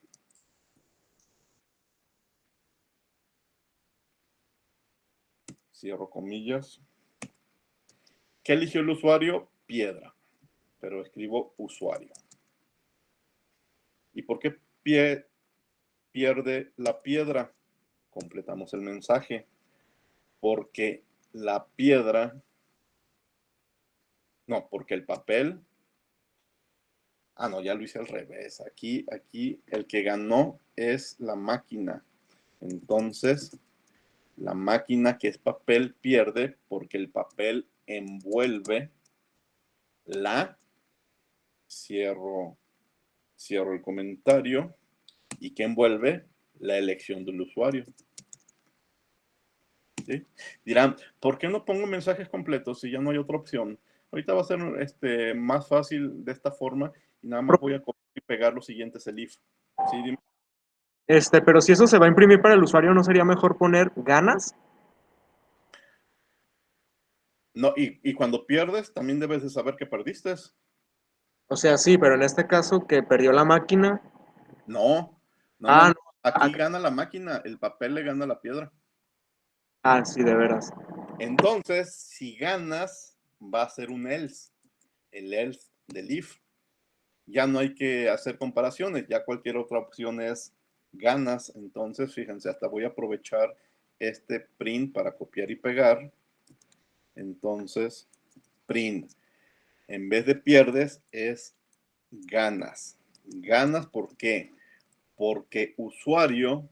cierro comillas. ¿Qué eligió el usuario? Piedra. Pero escribo usuario. ¿Y por qué pierde la piedra? Completamos el mensaje. Porque la piedra, no, porque el papel, no, ya lo hice al revés. Aquí el que ganó es la máquina. Entonces, la máquina que es papel pierde porque el papel envuelve cierro el comentario, y que envuelve la elección del usuario. ¿Sí? Dirán, ¿por qué no pongo mensajes completos si ya no hay otra opción? Ahorita va a ser más fácil de esta forma y nada más voy a copiar y pegar los siguientes elif. ¿Sí? Dime. Pero si eso se va a imprimir para el usuario, ¿no sería mejor poner ganas? No, y cuando pierdes, también debes de saber que perdiste. O sea, sí, pero en este caso que perdió la máquina. No. No. Aquí gana la máquina, el papel le gana la piedra. Sí, de veras. Entonces, si ganas, va a ser un else, el else del if. Ya no hay que hacer comparaciones, ya cualquier otra opción es ganas. Entonces, fíjense, hasta voy a aprovechar este print para copiar y pegar. Entonces, print, en vez de pierdes, es ganas. Ganas, ¿por qué? Porque usuario,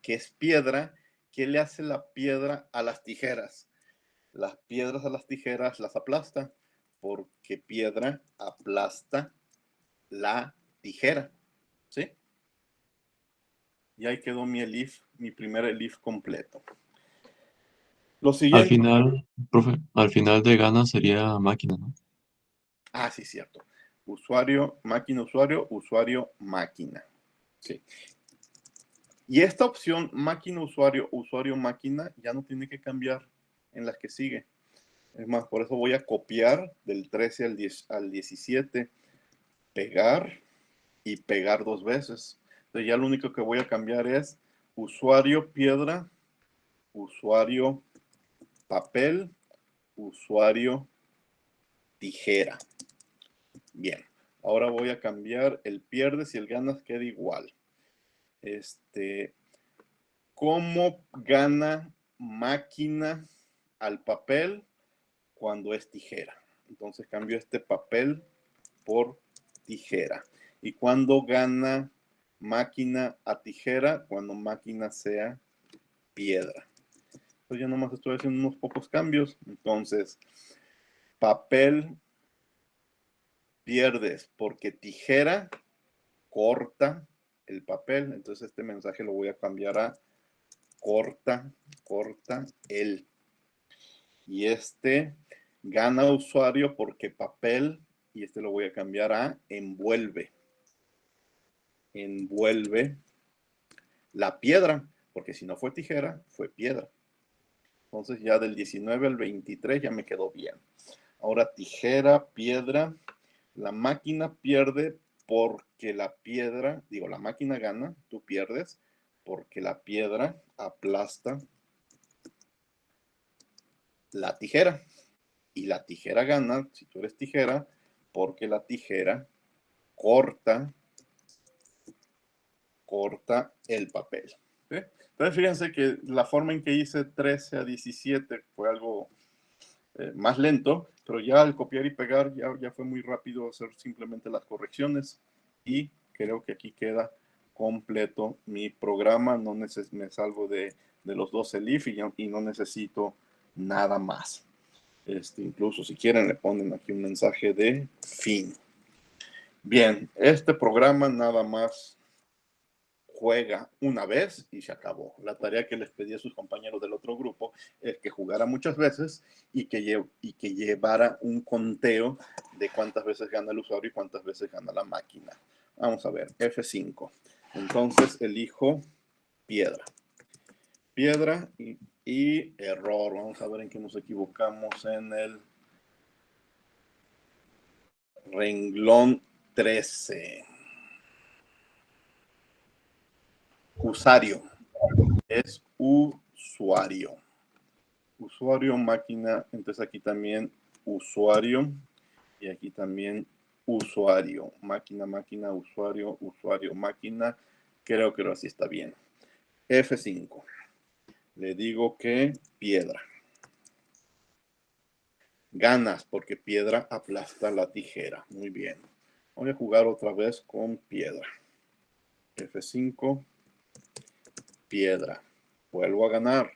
que es piedra, ¿qué le hace la piedra a las tijeras? Las piedras a las tijeras las aplasta, porque piedra aplasta la tijera. ¿Sí? Y ahí quedó mi elif, mi primer elif completo. Lo Al siguiente. final, profe, al final de gana sería máquina, ¿no? Sí, cierto. Usuario, usuario, máquina. Sí. Y esta opción, máquina, usuario, máquina, ya no tiene que cambiar en las que sigue. Es más, por eso voy a copiar del 13 al 17, pegar y pegar 2 veces. Entonces ya lo único que voy a cambiar es usuario piedra, usuario papel, usuario tijera. Bien, ahora voy a cambiar el pierdes y el ganas queda igual. ¿Cómo gana máquina al papel cuando es tijera? Entonces cambio este papel por tijera. ¿Y cuándo gana máquina a tijera? Cuando máquina sea piedra. Pues ya nomás estoy haciendo unos pocos cambios. Entonces, papel pierdes porque tijera corta el papel. Entonces este mensaje lo voy a cambiar a corta el. Y gana usuario porque papel y este lo voy a cambiar a envuelve. Envuelve la piedra, porque si no fue tijera, fue piedra. Entonces ya del 19 al 23 ya me quedó bien. Ahora tijera, piedra. La máquina pierde porque la piedra, digo, la máquina gana, tú pierdes, porque la piedra aplasta la tijera. Y la tijera gana, si tú eres tijera, porque la tijera corta el papel. ¿Sí? Entonces fíjense que la forma en que hice 13 a 17 fue algo más lento, pero ya al copiar y pegar ya fue muy rápido hacer simplemente las correcciones y creo que aquí queda completo mi programa. No me salgo de los 12 leaf y no necesito nada más. Incluso si quieren le ponen aquí un mensaje de fin. Bien, este programa nada más juega una vez y se acabó. La tarea que les pedí a sus compañeros del otro grupo es que jugara muchas veces y que llevara un conteo de cuántas veces gana el usuario y cuántas veces gana la máquina. Vamos a ver, F5. Entonces elijo piedra. Piedra y error. Vamos a ver en qué nos equivocamos en el renglón 13. Usuario. Es usuario. Usuario, máquina. Entonces aquí también usuario. Y aquí también usuario. Máquina, máquina, usuario, usuario, máquina. Creo que así está bien. F5. Le digo que piedra. Ganas porque piedra aplasta la tijera. Muy bien. Voy a jugar otra vez con piedra. F5. Piedra. Vuelvo a ganar.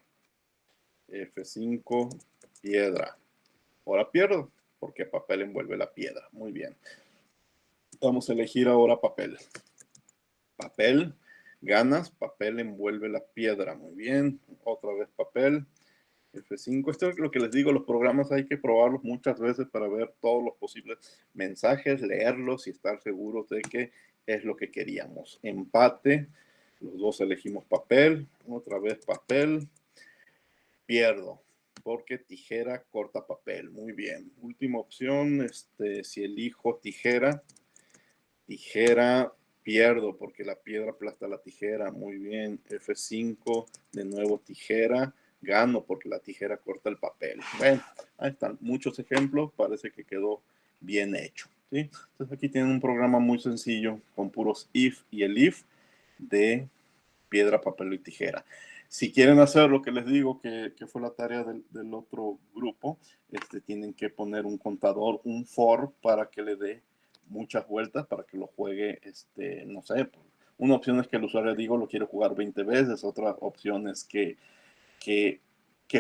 F5. Piedra. Ahora pierdo porque papel envuelve la piedra. Muy bien. Vamos a elegir ahora papel. Papel. Ganas. Papel envuelve la piedra. Muy bien. Otra vez papel. F5. Esto es lo que les digo, los programas hay que probarlos muchas veces para ver todos los posibles mensajes, leerlos y estar seguros de que es lo que queríamos. Empate. Los dos elegimos papel. Otra vez papel. Pierdo porque tijera corta papel. Muy bien. Última opción. Si elijo tijera, pierdo porque la piedra aplasta la tijera. Muy bien. F5. De nuevo tijera. Gano porque la tijera corta el papel. Bueno, ahí están muchos ejemplos. Parece que quedó bien hecho. ¿Sí? Entonces aquí tienen un programa muy sencillo con puros if y el if de piedra, papel y tijera. Si quieren hacer lo que les digo que fue la tarea del otro grupo, tienen que poner un contador, un for, para que le dé muchas vueltas, para que lo juegue, no sé, una opción es que el usuario digo lo quiere jugar 20 veces, otra opción es que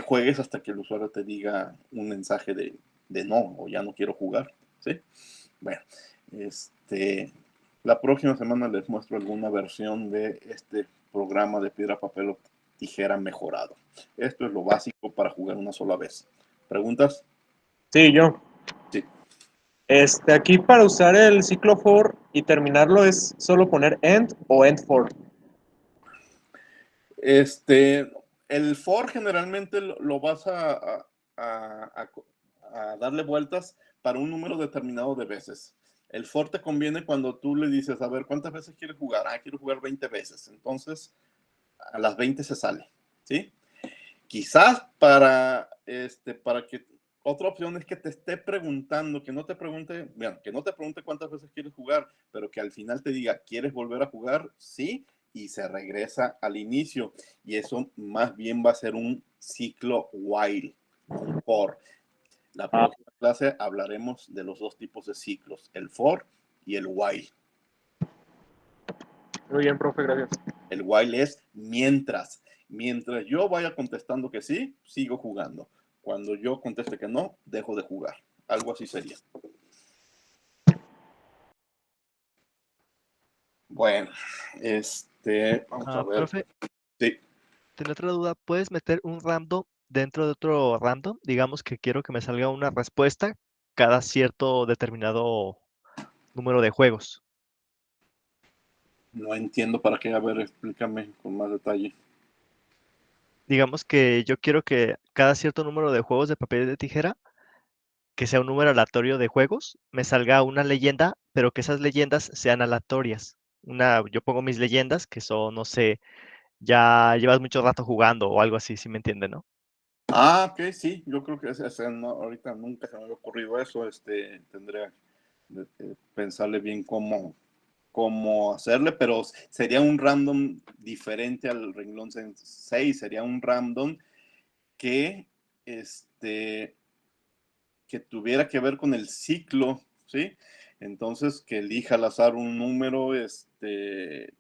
juegues hasta que el usuario te diga un mensaje de no, o ya no quiero jugar, ¿sí? Bueno, la próxima semana les muestro alguna versión de este programa de piedra, papel o tijera mejorado. Esto es lo básico para jugar una sola vez. ¿Preguntas? Sí, yo. Sí. Aquí para usar el ciclo for y terminarlo es solo poner end o end for. El for generalmente lo vas a darle vueltas para un número determinado de veces. El for te conviene cuando tú le dices, a ver, ¿cuántas veces quieres jugar? Quiero jugar 20 veces. Entonces, a las 20 se sale, ¿sí? Quizás para que otra opción es que te esté preguntando, que no te pregunte cuántas veces quieres jugar, pero que al final te diga, ¿quieres volver a jugar? Sí, y se regresa al inicio. Y eso más bien va a ser un ciclo while, un for. La próxima clase hablaremos de los dos tipos de ciclos, el for y el while. Muy bien, profe, gracias. El while es mientras. Mientras yo vaya contestando que sí, sigo jugando. Cuando yo conteste que no, dejo de jugar. Algo así sería. Bueno, vamos a ver. Profe, Sí. tengo otra duda. ¿Puedes meter un random dentro de otro random? Digamos que quiero que me salga una respuesta cada cierto determinado número de juegos. No entiendo para qué. A ver, explícame con más detalle. Digamos que yo quiero que cada cierto número de juegos de papel y de tijera, que sea un número aleatorio de juegos, me salga una leyenda, pero que esas leyendas sean aleatorias. Yo pongo mis leyendas que son, no sé, ya llevas mucho rato jugando o algo así, si me entienden, ¿no? Ah, ok, sí, yo creo que no, ahorita nunca se me había ocurrido eso. Tendría que pensarle bien cómo hacerle, pero sería un random diferente al renglón 6, sería un random que, que tuviera que ver con el ciclo, ¿sí? Entonces, que elija al azar un número,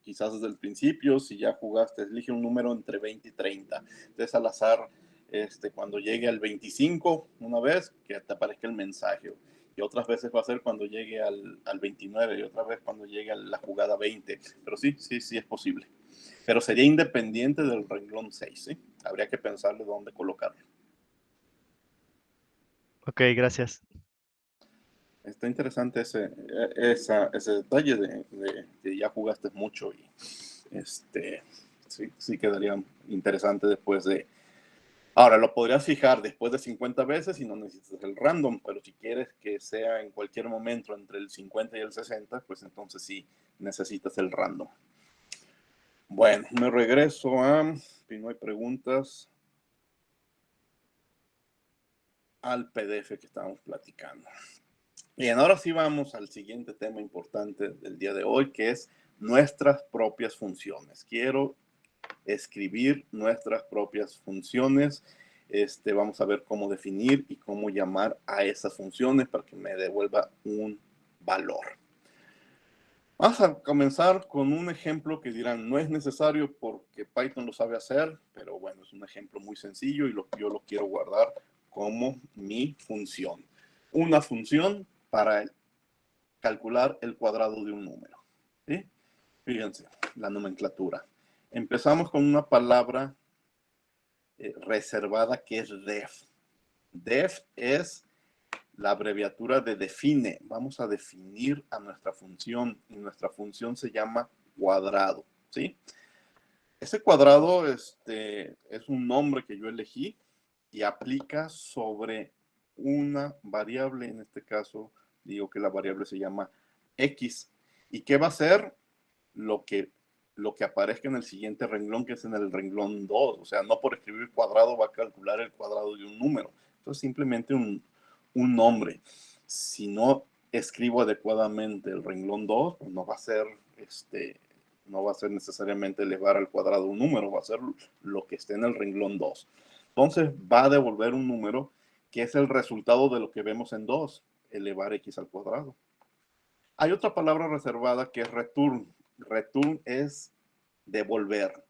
quizás desde el principio, si ya jugaste, elige un número entre 20 y 30. Entonces, al azar, cuando llegue al 25, una vez, que te aparezca el mensaje. Y otras veces va a ser cuando llegue al 29, y otra vez cuando llegue a la jugada 20. Pero sí es posible. Pero sería independiente del renglón 6, ¿sí? Habría que pensarle dónde colocarlo. Ok, gracias. Está interesante ese detalle de ya jugaste mucho y sí quedaría interesante después de... Ahora, lo podrías fijar después de 50 veces y no necesitas el random, pero si quieres que sea en cualquier momento entre el 50 y el 60, pues entonces sí necesitas el random. Bueno, me regreso si no hay preguntas, al PDF que estábamos platicando. Bien, ahora sí vamos al siguiente tema importante del día de hoy, que es nuestras propias funciones. Quiero escribir nuestras propias funciones. Vamos a ver cómo definir y cómo llamar a esas funciones para que me devuelva un valor. Vamos a comenzar con un ejemplo que dirán, no es necesario porque Python lo sabe hacer, pero bueno, es un ejemplo muy sencillo y yo lo quiero guardar como mi función. Una función para calcular el cuadrado de un número. ¿Sí? Fíjense, la nomenclatura. Empezamos con una palabra reservada que es def. Def es la abreviatura de define. Vamos a definir a nuestra función y nuestra función se llama cuadrado. ¿Sí? Ese cuadrado es un nombre que yo elegí y aplica sobre una variable. En este caso, digo que la variable se llama X. ¿Y qué va a ser? Lo que aparezca en el siguiente renglón, que es en el renglón 2. O sea, no por escribir cuadrado va a calcular el cuadrado de un número. Eso es simplemente un nombre. Si no escribo adecuadamente el renglón 2, pues no va a ser necesariamente elevar al cuadrado un número, va a ser lo que esté en el renglón 2. Entonces va a devolver un número que es el resultado de lo que vemos en 2, elevar x al cuadrado. Hay otra palabra reservada que es return. Return es devolver.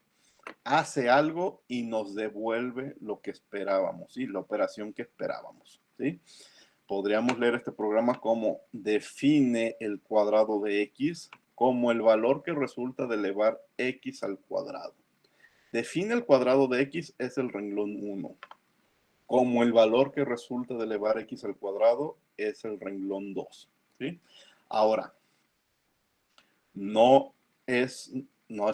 Hace algo y nos devuelve lo que esperábamos, ¿sí? La operación que esperábamos, ¿sí? Podríamos leer este programa como define el cuadrado de x como el valor que resulta de elevar x al cuadrado. Define el cuadrado de x es el renglón 1. Como el valor que resulta de elevar x al cuadrado es el renglón 2. ¿Sí? Ahora, no es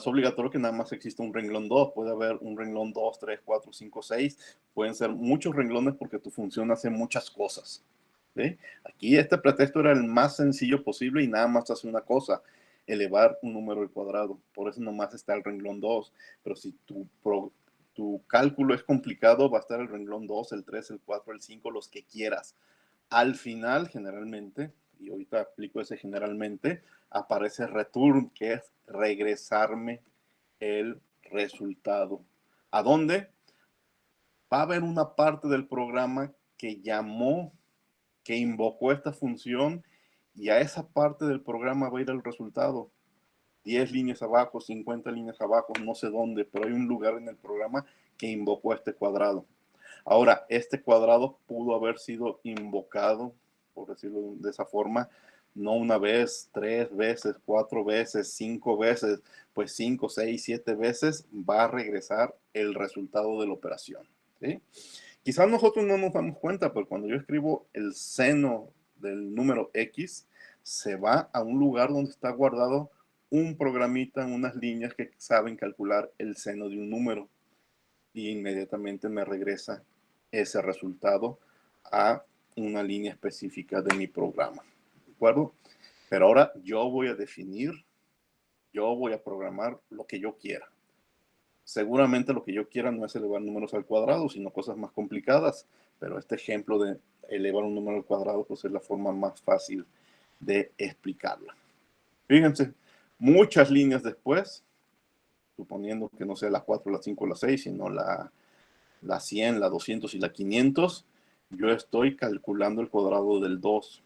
obligatorio que nada más exista un renglón 2. Puede haber un renglón 2, 3, 4, 5, 6. Pueden ser muchos renglones porque tu función hace muchas cosas. ¿Sí? Aquí este pretexto era el más sencillo posible y nada más hace una cosa, elevar un número al cuadrado. Por eso nomás está el renglón 2. Pero si tu cálculo es complicado, va a estar el renglón 2, el 3, el 4, el 5, los que quieras. Al final, generalmente, y ahorita aplico ese generalmente, aparece return, que es regresarme el resultado. ¿A dónde? Va a haber una parte del programa que invocó esta función y a esa parte del programa va a ir el resultado. 10 líneas abajo, 50 líneas abajo, no sé dónde, pero hay un lugar en el programa que invocó este cuadrado. Ahora, este cuadrado pudo haber sido invocado, por decirlo de esa forma, no una vez, 3 veces, 4 veces, 5 veces, pues 5, 6, 7 veces va a regresar el resultado de la operación. ¿Sí? Quizás nosotros no nos damos cuenta, pero cuando yo escribo el seno del número X se va a un lugar donde está guardado un programita en unas líneas que saben calcular el seno de un número y inmediatamente me regresa ese resultado a una línea específica de mi programa. ¿De acuerdo? Pero ahora yo voy a definir, yo voy a programar lo que yo quiera. Seguramente lo que yo quiera no es elevar números al cuadrado, sino cosas más complicadas. Pero este ejemplo de elevar un número al cuadrado pues es la forma más fácil de explicarla. Fíjense, muchas líneas después, suponiendo que no sea la 4, la 5, la 6, sino la 100, la 200 y la 500, yo estoy calculando el cuadrado del 2.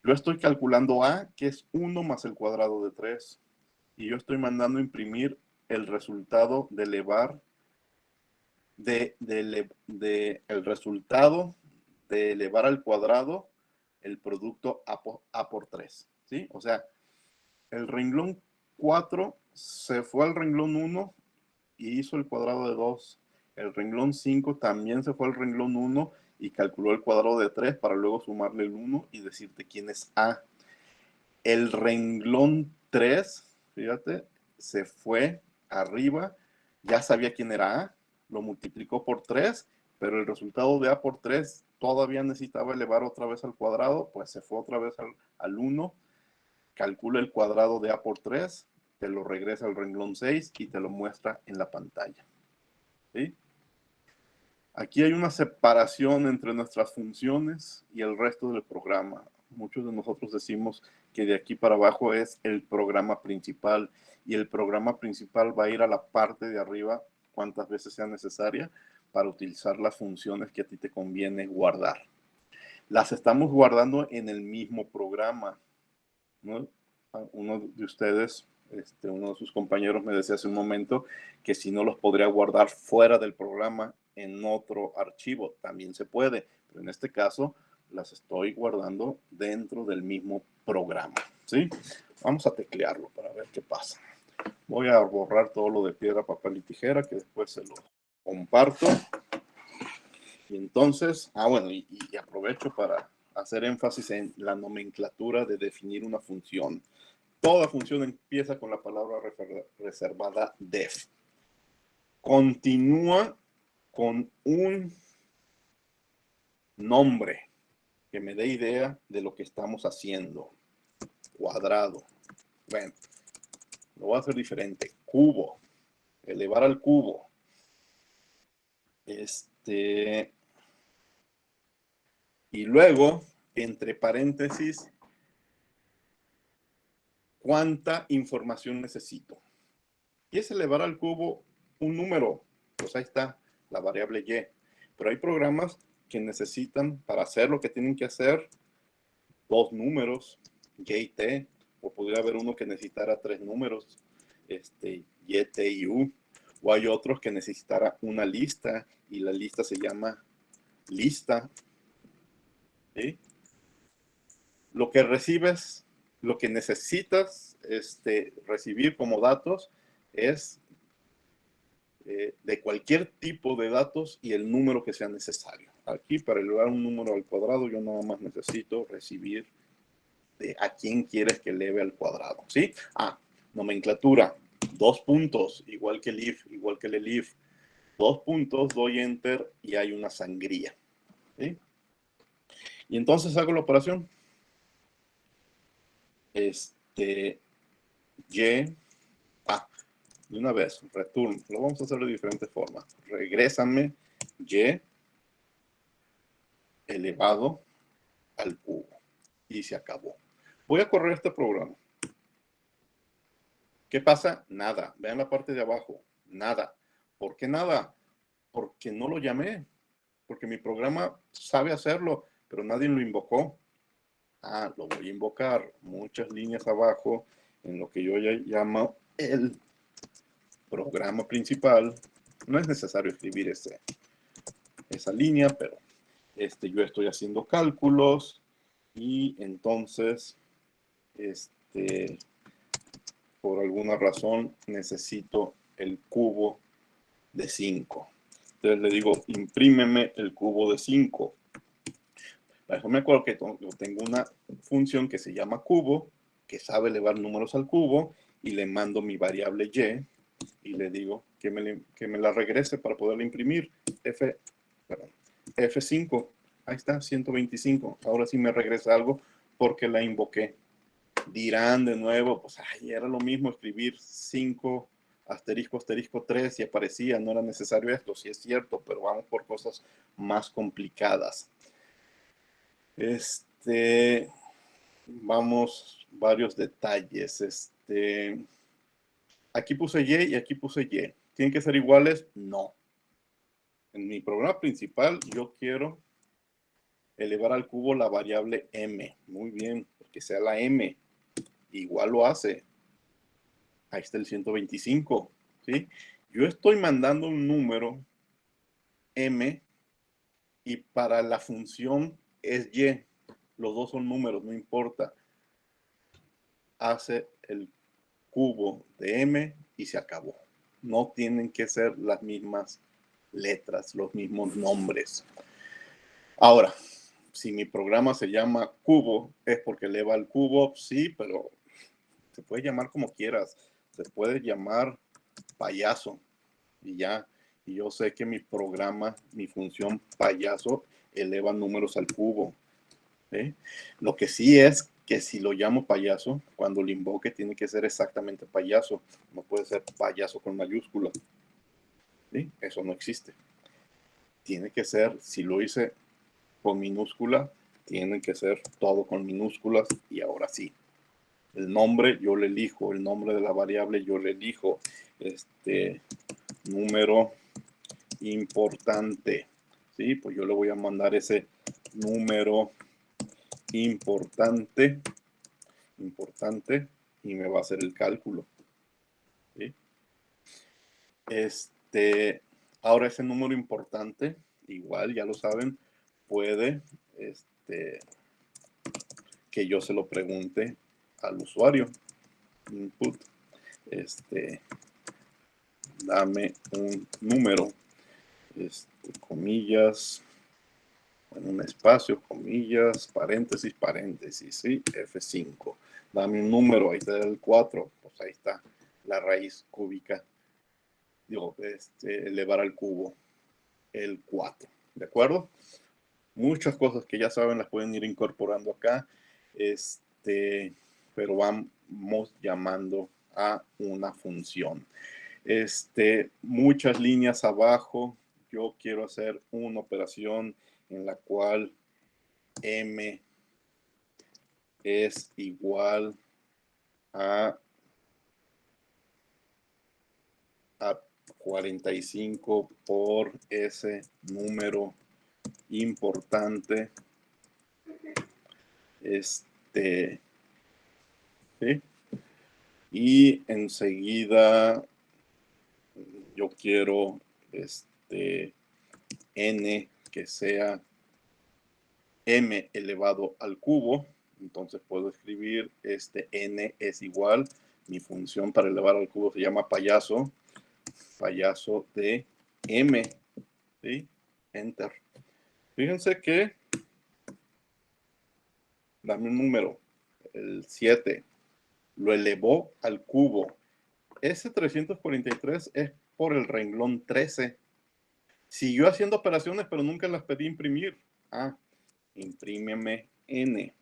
Yo estoy calculando A, que es 1 más el cuadrado de 3. Y yo estoy mandando a imprimir el resultado de elevar, el resultado de elevar al cuadrado el producto A por 3. ¿Sí? O sea, el renglón 4 se fue al renglón 1 y hizo el cuadrado de 2. El renglón 5 también se fue al renglón 1 y calculó el cuadrado de 3 para luego sumarle el 1 y decirte quién es A. El renglón 3, fíjate, se fue arriba, ya sabía quién era A, lo multiplicó por 3, pero el resultado de A por 3 todavía necesitaba elevar otra vez al cuadrado, pues se fue otra vez al 1, calcula el cuadrado de A por 3, te lo regresa al renglón 6 y te lo muestra en la pantalla. ¿Sí? Aquí hay una separación entre nuestras funciones y el resto del programa. Muchos de nosotros decimos que de aquí para abajo es el programa principal y el programa principal va a ir a la parte de arriba cuantas veces sea necesaria para utilizar las funciones que a ti te conviene guardar. Las estamos guardando en el mismo programa, ¿no? Uno de ustedes, uno de sus compañeros me decía hace un momento que si no los podría guardar fuera del programa en otro archivo, también se puede, pero en este caso las estoy guardando dentro del mismo programa, ¿sí? Vamos a teclearlo para ver qué pasa. Voy a borrar todo lo de piedra, papel y tijera, que después se lo comparto. Y entonces, bueno, y aprovecho para hacer énfasis en la nomenclatura de definir una función. Toda función empieza con la palabra reservada def. Continúa con un nombre que me dé idea de lo que estamos haciendo. Cuadrado. Bueno, lo voy a hacer diferente. Cubo. Elevar al cubo. Y luego, entre paréntesis, ¿cuánta información necesito? Y es elevar al cubo un número. Pues ahí está, la variable y. Pero hay programas que necesitan, para hacer lo que tienen que hacer, 2 números, y y t, o podría haber uno que necesitara 3 números, y, t y u, o hay otros que necesitara una lista, y la lista se llama lista. ¿Sí? Lo que recibes, lo que necesitas recibir como datos es de cualquier tipo de datos y el número que sea necesario. Aquí, para elevar un número al cuadrado, yo nada más necesito recibir de a quién quieres que eleve al cuadrado, ¿sí? Nomenclatura, 2 puntos, igual que el if, igual que el elif. 2 puntos, doy enter y hay una sangría, ¿sí? Y entonces hago la operación. De una vez, return, lo vamos a hacer de diferentes formas. Regrésame y elevado al cubo. Y se acabó. Voy a correr este programa. ¿Qué pasa? Nada. Vean la parte de abajo. Nada. ¿Por qué nada? Porque no lo llamé. Porque mi programa sabe hacerlo, pero nadie lo invocó. Lo voy a invocar. Muchas líneas abajo en lo que yo ya llamo el programa principal. No es necesario escribir esa línea, pero yo estoy haciendo cálculos y entonces por alguna razón necesito el cubo de 5. Entonces le digo, imprímeme el cubo de 5. Eso me acuerdo que yo tengo una función que se llama cubo, que sabe elevar números al cubo, y le mando mi variable y, y le digo que me la regrese para poderla imprimir. F5, ahí está, 125. Ahora sí me regresa algo porque la invoqué. Dirán de nuevo, pues ay, era lo mismo escribir 5 asterisco asterisco 3 y aparecía, no era necesario esto. Sí es cierto, pero vamos por cosas más complicadas. Vamos, varios detalles. Aquí puse Y y aquí puse Y. ¿Tienen que ser iguales? No. En mi programa principal yo quiero elevar al cubo la variable m. Muy bien, porque sea la m. Igual lo hace. Ahí está el 125. ¿Sí? Yo estoy mandando un número m y para la función es y. Los dos son números, no importa. Hace el cubo de m y se acabó. No tienen que ser las mismas letras, los mismos nombres. Ahora, si mi programa se llama cubo, es porque eleva el cubo, sí, pero se puede llamar como quieras. Se puede llamar payaso y ya. Y yo sé que mi programa, mi función payaso, eleva números al cubo. ¿Sí? Lo que sí es que si lo llamo payaso, cuando lo invoque tiene que ser exactamente payaso. No puede ser payaso con mayúscula. ¿Sí? Eso no existe. Tiene que ser, si lo hice con minúscula, tiene que ser todo con minúsculas y ahora sí. El nombre yo le elijo, el nombre de la variable yo le elijo. Número importante. ¿Sí? Pues yo le voy a mandar ese número importante y me va a hacer el cálculo. ¿Sí? Ahora ese número importante, igual ya lo saben, puede que yo se lo pregunte al usuario. Input, dame un número, comillas, en un espacio, comillas, paréntesis, paréntesis, ¿sí? F5. Dame un número, ahí está el 4, pues ahí está la raíz cúbica, digo, elevar al cubo, el 4, ¿de acuerdo? Muchas cosas que ya saben las pueden ir incorporando acá, pero vamos llamando a una función. Muchas líneas abajo, yo quiero hacer una operación en la cual m es igual a 45 por ese número importante. ¿Sí? Y enseguida yo quiero n que sea m elevado al cubo. Entonces puedo escribir n es igual, mi función para elevar al cubo se llama payaso de m. ¿Sí? Enter. Fíjense que dame un número, el 7, lo elevó al cubo. Ese 343 es por el renglón 13. Siguió haciendo operaciones, pero nunca las pedí imprimir. Imprímeme n.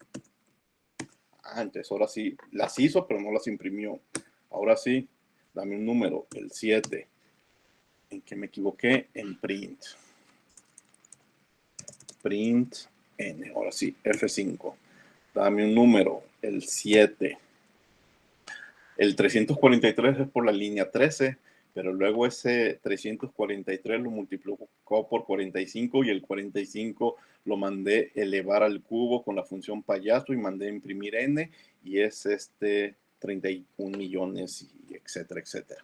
Entonces ahora sí, las hizo, pero no las imprimió. Ahora sí, dame un número, el 7. ¿En qué me equivoqué? En print. Print n. Ahora sí, F5. Dame un número, el 7. El 343 es por la línea 13, pero luego ese 343 lo multiplicó por 45 y el 45 lo mandé elevar al cubo con la función payaso y mandé imprimir n y es 31 millones y etcétera, etcétera.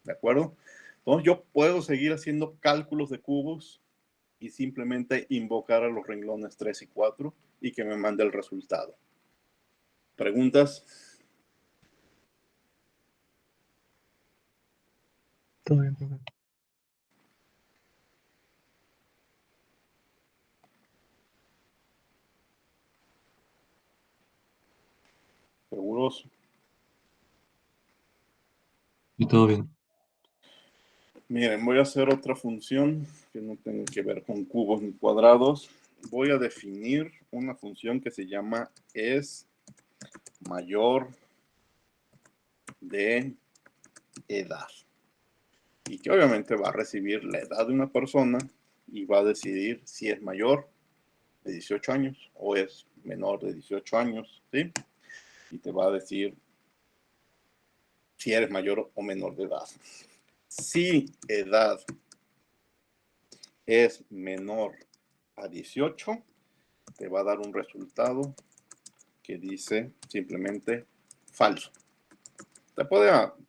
¿De acuerdo? Entonces yo puedo seguir haciendo cálculos de cubos y simplemente invocar a los renglones 3 y 4 y que me mande el resultado. ¿Preguntas? Todo bien, profe. todo bien. Miren, voy a hacer otra función que no tenga que ver con cubos ni cuadrados. Voy a definir una función que se llama es mayor de edad. Y que obviamente va a recibir la edad de una persona y va a decidir si es mayor de 18 años o es menor de 18 años, ¿sí? Y te va a decir si eres mayor o menor de edad. Si edad es menor a 18, te va a dar un resultado que dice simplemente falso.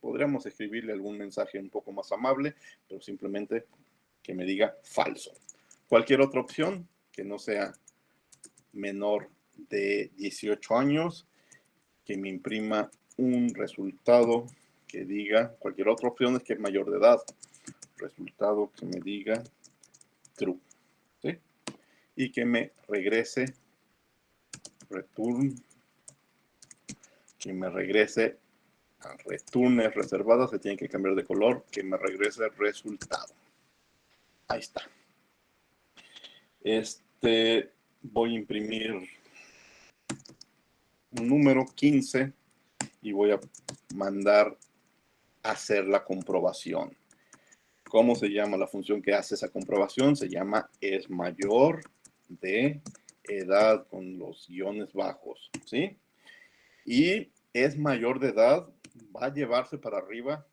Podríamos escribirle algún mensaje un poco más amable, pero simplemente que me diga falso. Cualquier otra opción que no sea menor de 18 años, que me imprima un resultado que diga, cualquier otra opción es que es mayor de edad, resultado que me diga true, ¿sí? Y que me regrese return, que me regrese a returnes reservadas, se tiene que cambiar de color, que me regrese resultado. Ahí está. Voy a imprimir un número 15 y voy a mandar a hacer la comprobación. ¿Cómo se llama la función que hace esa comprobación? Se llama es mayor de edad con los guiones bajos, ¿sí? Y es mayor de edad, va a llevarse para arriba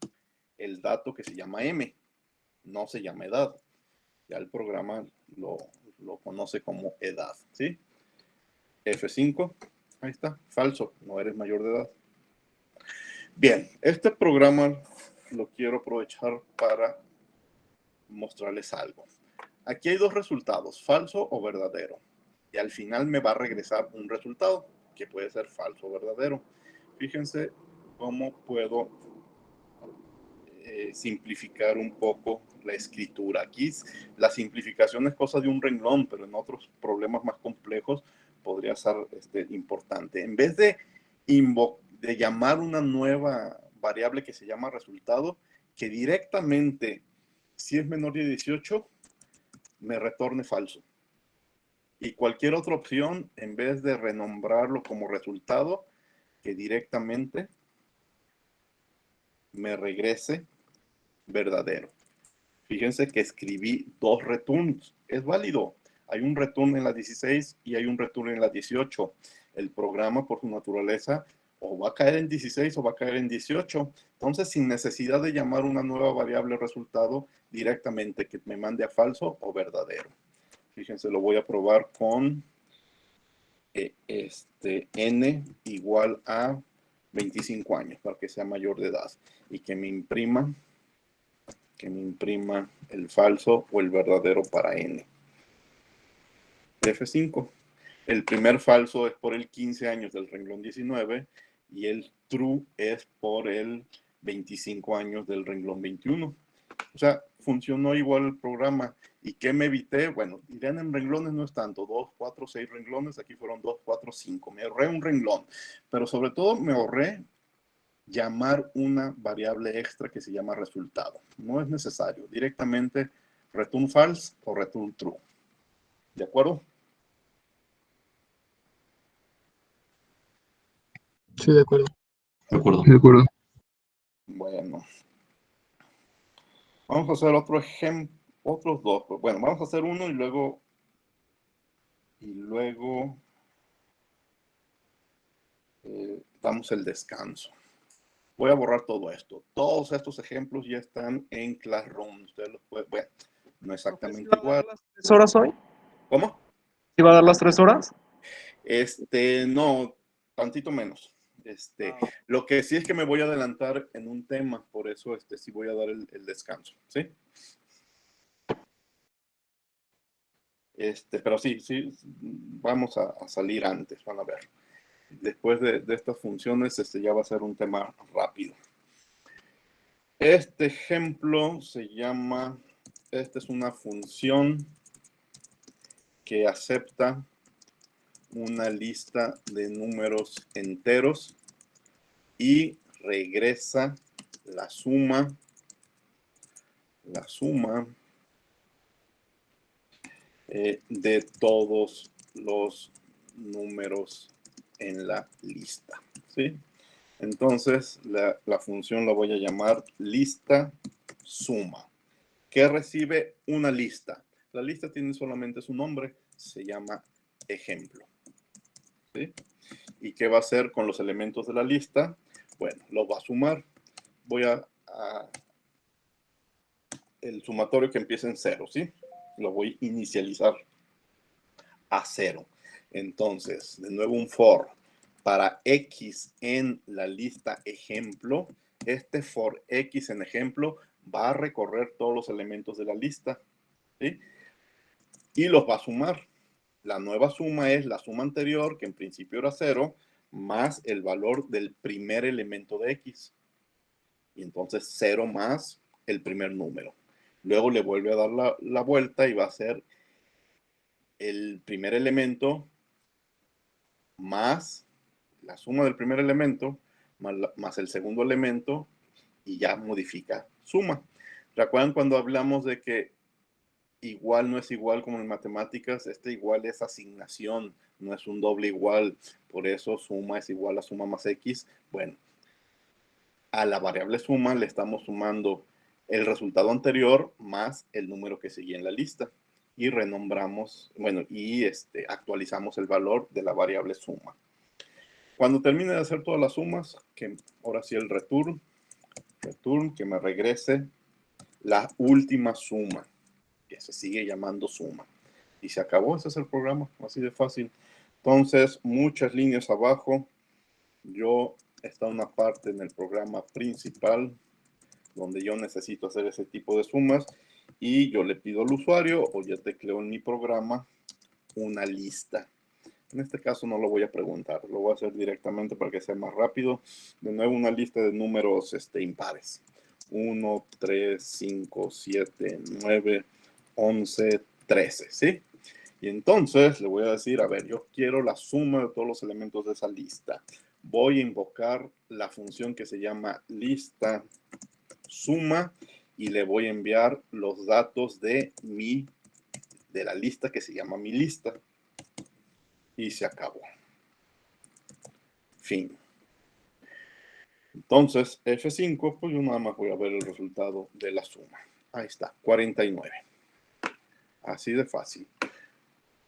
el dato que se llama M, no se llama edad. Ya el programa lo conoce como edad, ¿sí? F5, ahí está, falso, no eres mayor de edad. Bien, este programa lo quiero aprovechar para mostrarles algo. Aquí hay dos resultados, falso o verdadero. Y al final me va a regresar un resultado que puede ser falso o verdadero. Fíjense cómo puedo simplificar un poco la escritura. Aquí la simplificación es cosa de un renglón, pero en otros problemas más complejos podría ser importante. En vez de llamar una nueva variable que se llama resultado, que directamente, si es menor de 18, me retorne falso. Y cualquier otra opción, en vez de renombrarlo como resultado, que directamente me regrese verdadero. Fíjense que escribí dos returns. Es válido. Hay un return en la 16 y hay un return en la 18. El programa, por su naturaleza, o va a caer en 16 o va a caer en 18. Entonces, sin necesidad de llamar una nueva variable resultado, directamente que me mande a falso o verdadero. Fíjense, lo voy a probar con n igual a 25 años para que sea mayor de edad y que me imprima el falso o el verdadero para n. F5. El primer falso es por el 15 años del renglón 19 y el true es por el 25 años del renglón 21. O sea, funcionó igual el programa. ¿Y qué me evité? Bueno, dirán en renglones no es tanto, 2, 4, 6 renglones, aquí fueron 2, 4, 5. Me ahorré un renglón, pero sobre todo me ahorré llamar una variable extra que se llama resultado. No es necesario, directamente return false o return true. ¿De acuerdo? Sí, de acuerdo. De acuerdo. De acuerdo. Bueno. Vamos a hacer otro ejemplo, otros dos. Bueno, vamos a hacer uno y luego damos el descanso. Voy a borrar todo esto. Todos estos ejemplos ya están en Classroom. Ustedes los pueden, bueno, no exactamente igual. ¿Las 3 horas hoy? ¿Cómo? ¿Sí va a dar las 3 horas? No, tantito menos. Lo que sí es que me voy a adelantar en un tema, por eso sí voy a dar el descanso, ¿sí? Pero sí, vamos a salir antes, van a ver. Después de estas funciones, ya va a ser un tema rápido. Este ejemplo se llama, esta es una función que acepta una lista de números enteros y regresa la suma de todos los números en la lista, ¿sí? Entonces, la función la voy a llamar lista suma, que recibe una lista. La lista tiene solamente su nombre, se llama ejemplo, ¿sí? ¿Y qué va a hacer con los elementos de la lista? Bueno, lo va a sumar. Voy a el sumatorio que empieza en 0, ¿sí? Lo voy a inicializar a 0. Entonces, de nuevo un for. Para x en la lista ejemplo, este for x en ejemplo va a recorrer todos los elementos de la lista, ¿sí? Y los va a sumar. La nueva suma es la suma anterior, que en principio era 0, más el valor del primer elemento de x. Y entonces 0 más el primer número. Luego le vuelve a dar la vuelta y va a ser el primer elemento más la suma del primer elemento más el segundo elemento y ya modifica suma. ¿Recuerdan cuando hablamos de que igual no es igual como en matemáticas? Este igual es asignación, no es un doble igual. Por eso suma es igual a suma más x. Bueno, a la variable suma le estamos sumando el resultado anterior más el número que seguía en la lista. Y renombramos, bueno, y actualizamos el valor de la variable suma. Cuando termine de hacer todas las sumas, que ahora sí el return, que me regrese la última suma, que se sigue llamando suma. Y se acabó, ese es el programa, así de fácil. Entonces, muchas líneas abajo, está una parte en el programa principal donde yo necesito hacer ese tipo de sumas y yo le pido al usuario o ya tecleo en mi programa una lista. En este caso no lo voy a preguntar, lo voy a hacer directamente para que sea más rápido. De nuevo una lista de números impares. 1, 3, 5, 7, 9, 11, 13, ¿sí? Y entonces le voy a decir, a ver, yo quiero la suma de todos los elementos de esa lista. Voy a invocar la función que se llama lista suma y le voy a enviar los datos de la lista que se llama mi lista. Y se acabó. Fin. Entonces, F5, pues yo nada más voy a ver el resultado de la suma. Ahí está, 49. Así de fácil.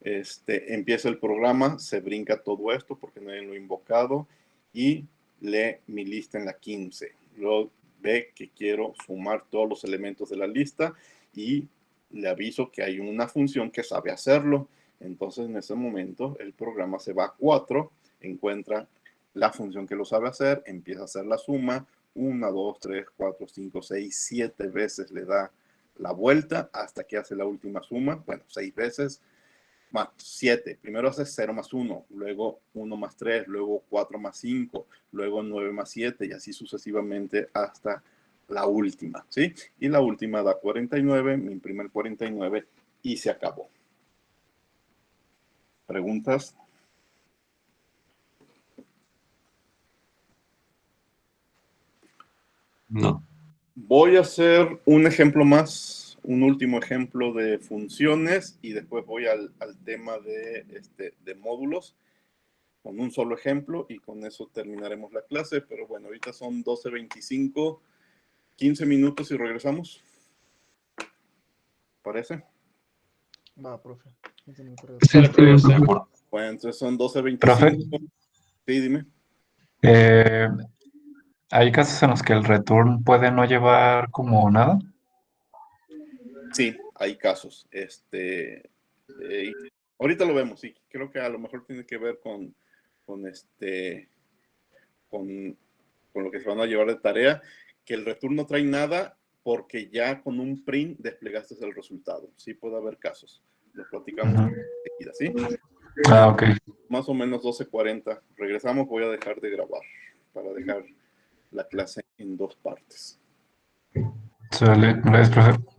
Empieza el programa, se brinca todo esto porque nadie lo ha invocado y lee mi lista en la 15. Luego ve que quiero sumar todos los elementos de la lista y le aviso que hay una función que sabe hacerlo. Entonces, en ese momento, el programa se va a 4, encuentra la función que lo sabe hacer, empieza a hacer la suma, 1, 2, 3, 4, 5, 6, 7 veces le da la vuelta hasta que hace la última suma, bueno, 6 veces, más 7, primero hace 0 más 1, luego 1 más 3, luego 4 más 5, luego 9 más 7 y así sucesivamente hasta la última, ¿sí? Y la última da 49, me imprime el 49 y se acabó. ¿Preguntas? No. Voy a hacer un ejemplo más, un último ejemplo de funciones y después voy al tema de módulos con un solo ejemplo y con eso terminaremos la clase. Pero bueno, ahorita son 12:25, 15 minutos y regresamos. ¿Parece? Va, profe. 15 minutos. Sí, está bien. Bueno, entonces son 12:25. Profe, Sí, dime. ¿hay casos en los que el return puede no llevar como nada? Sí, hay casos. Ahorita lo vemos, sí. Creo que a lo mejor tiene que ver con lo que se van a llevar de tarea, que el return no trae nada porque ya con un print desplegaste el resultado. Sí puede haber casos. Lo platicamos enseguida, ¿sí? Ah, ok. Más o menos 12:40. Regresamos, voy a dejar de grabar para dejar la clase en 2 partes. Sale. Gracias, profe.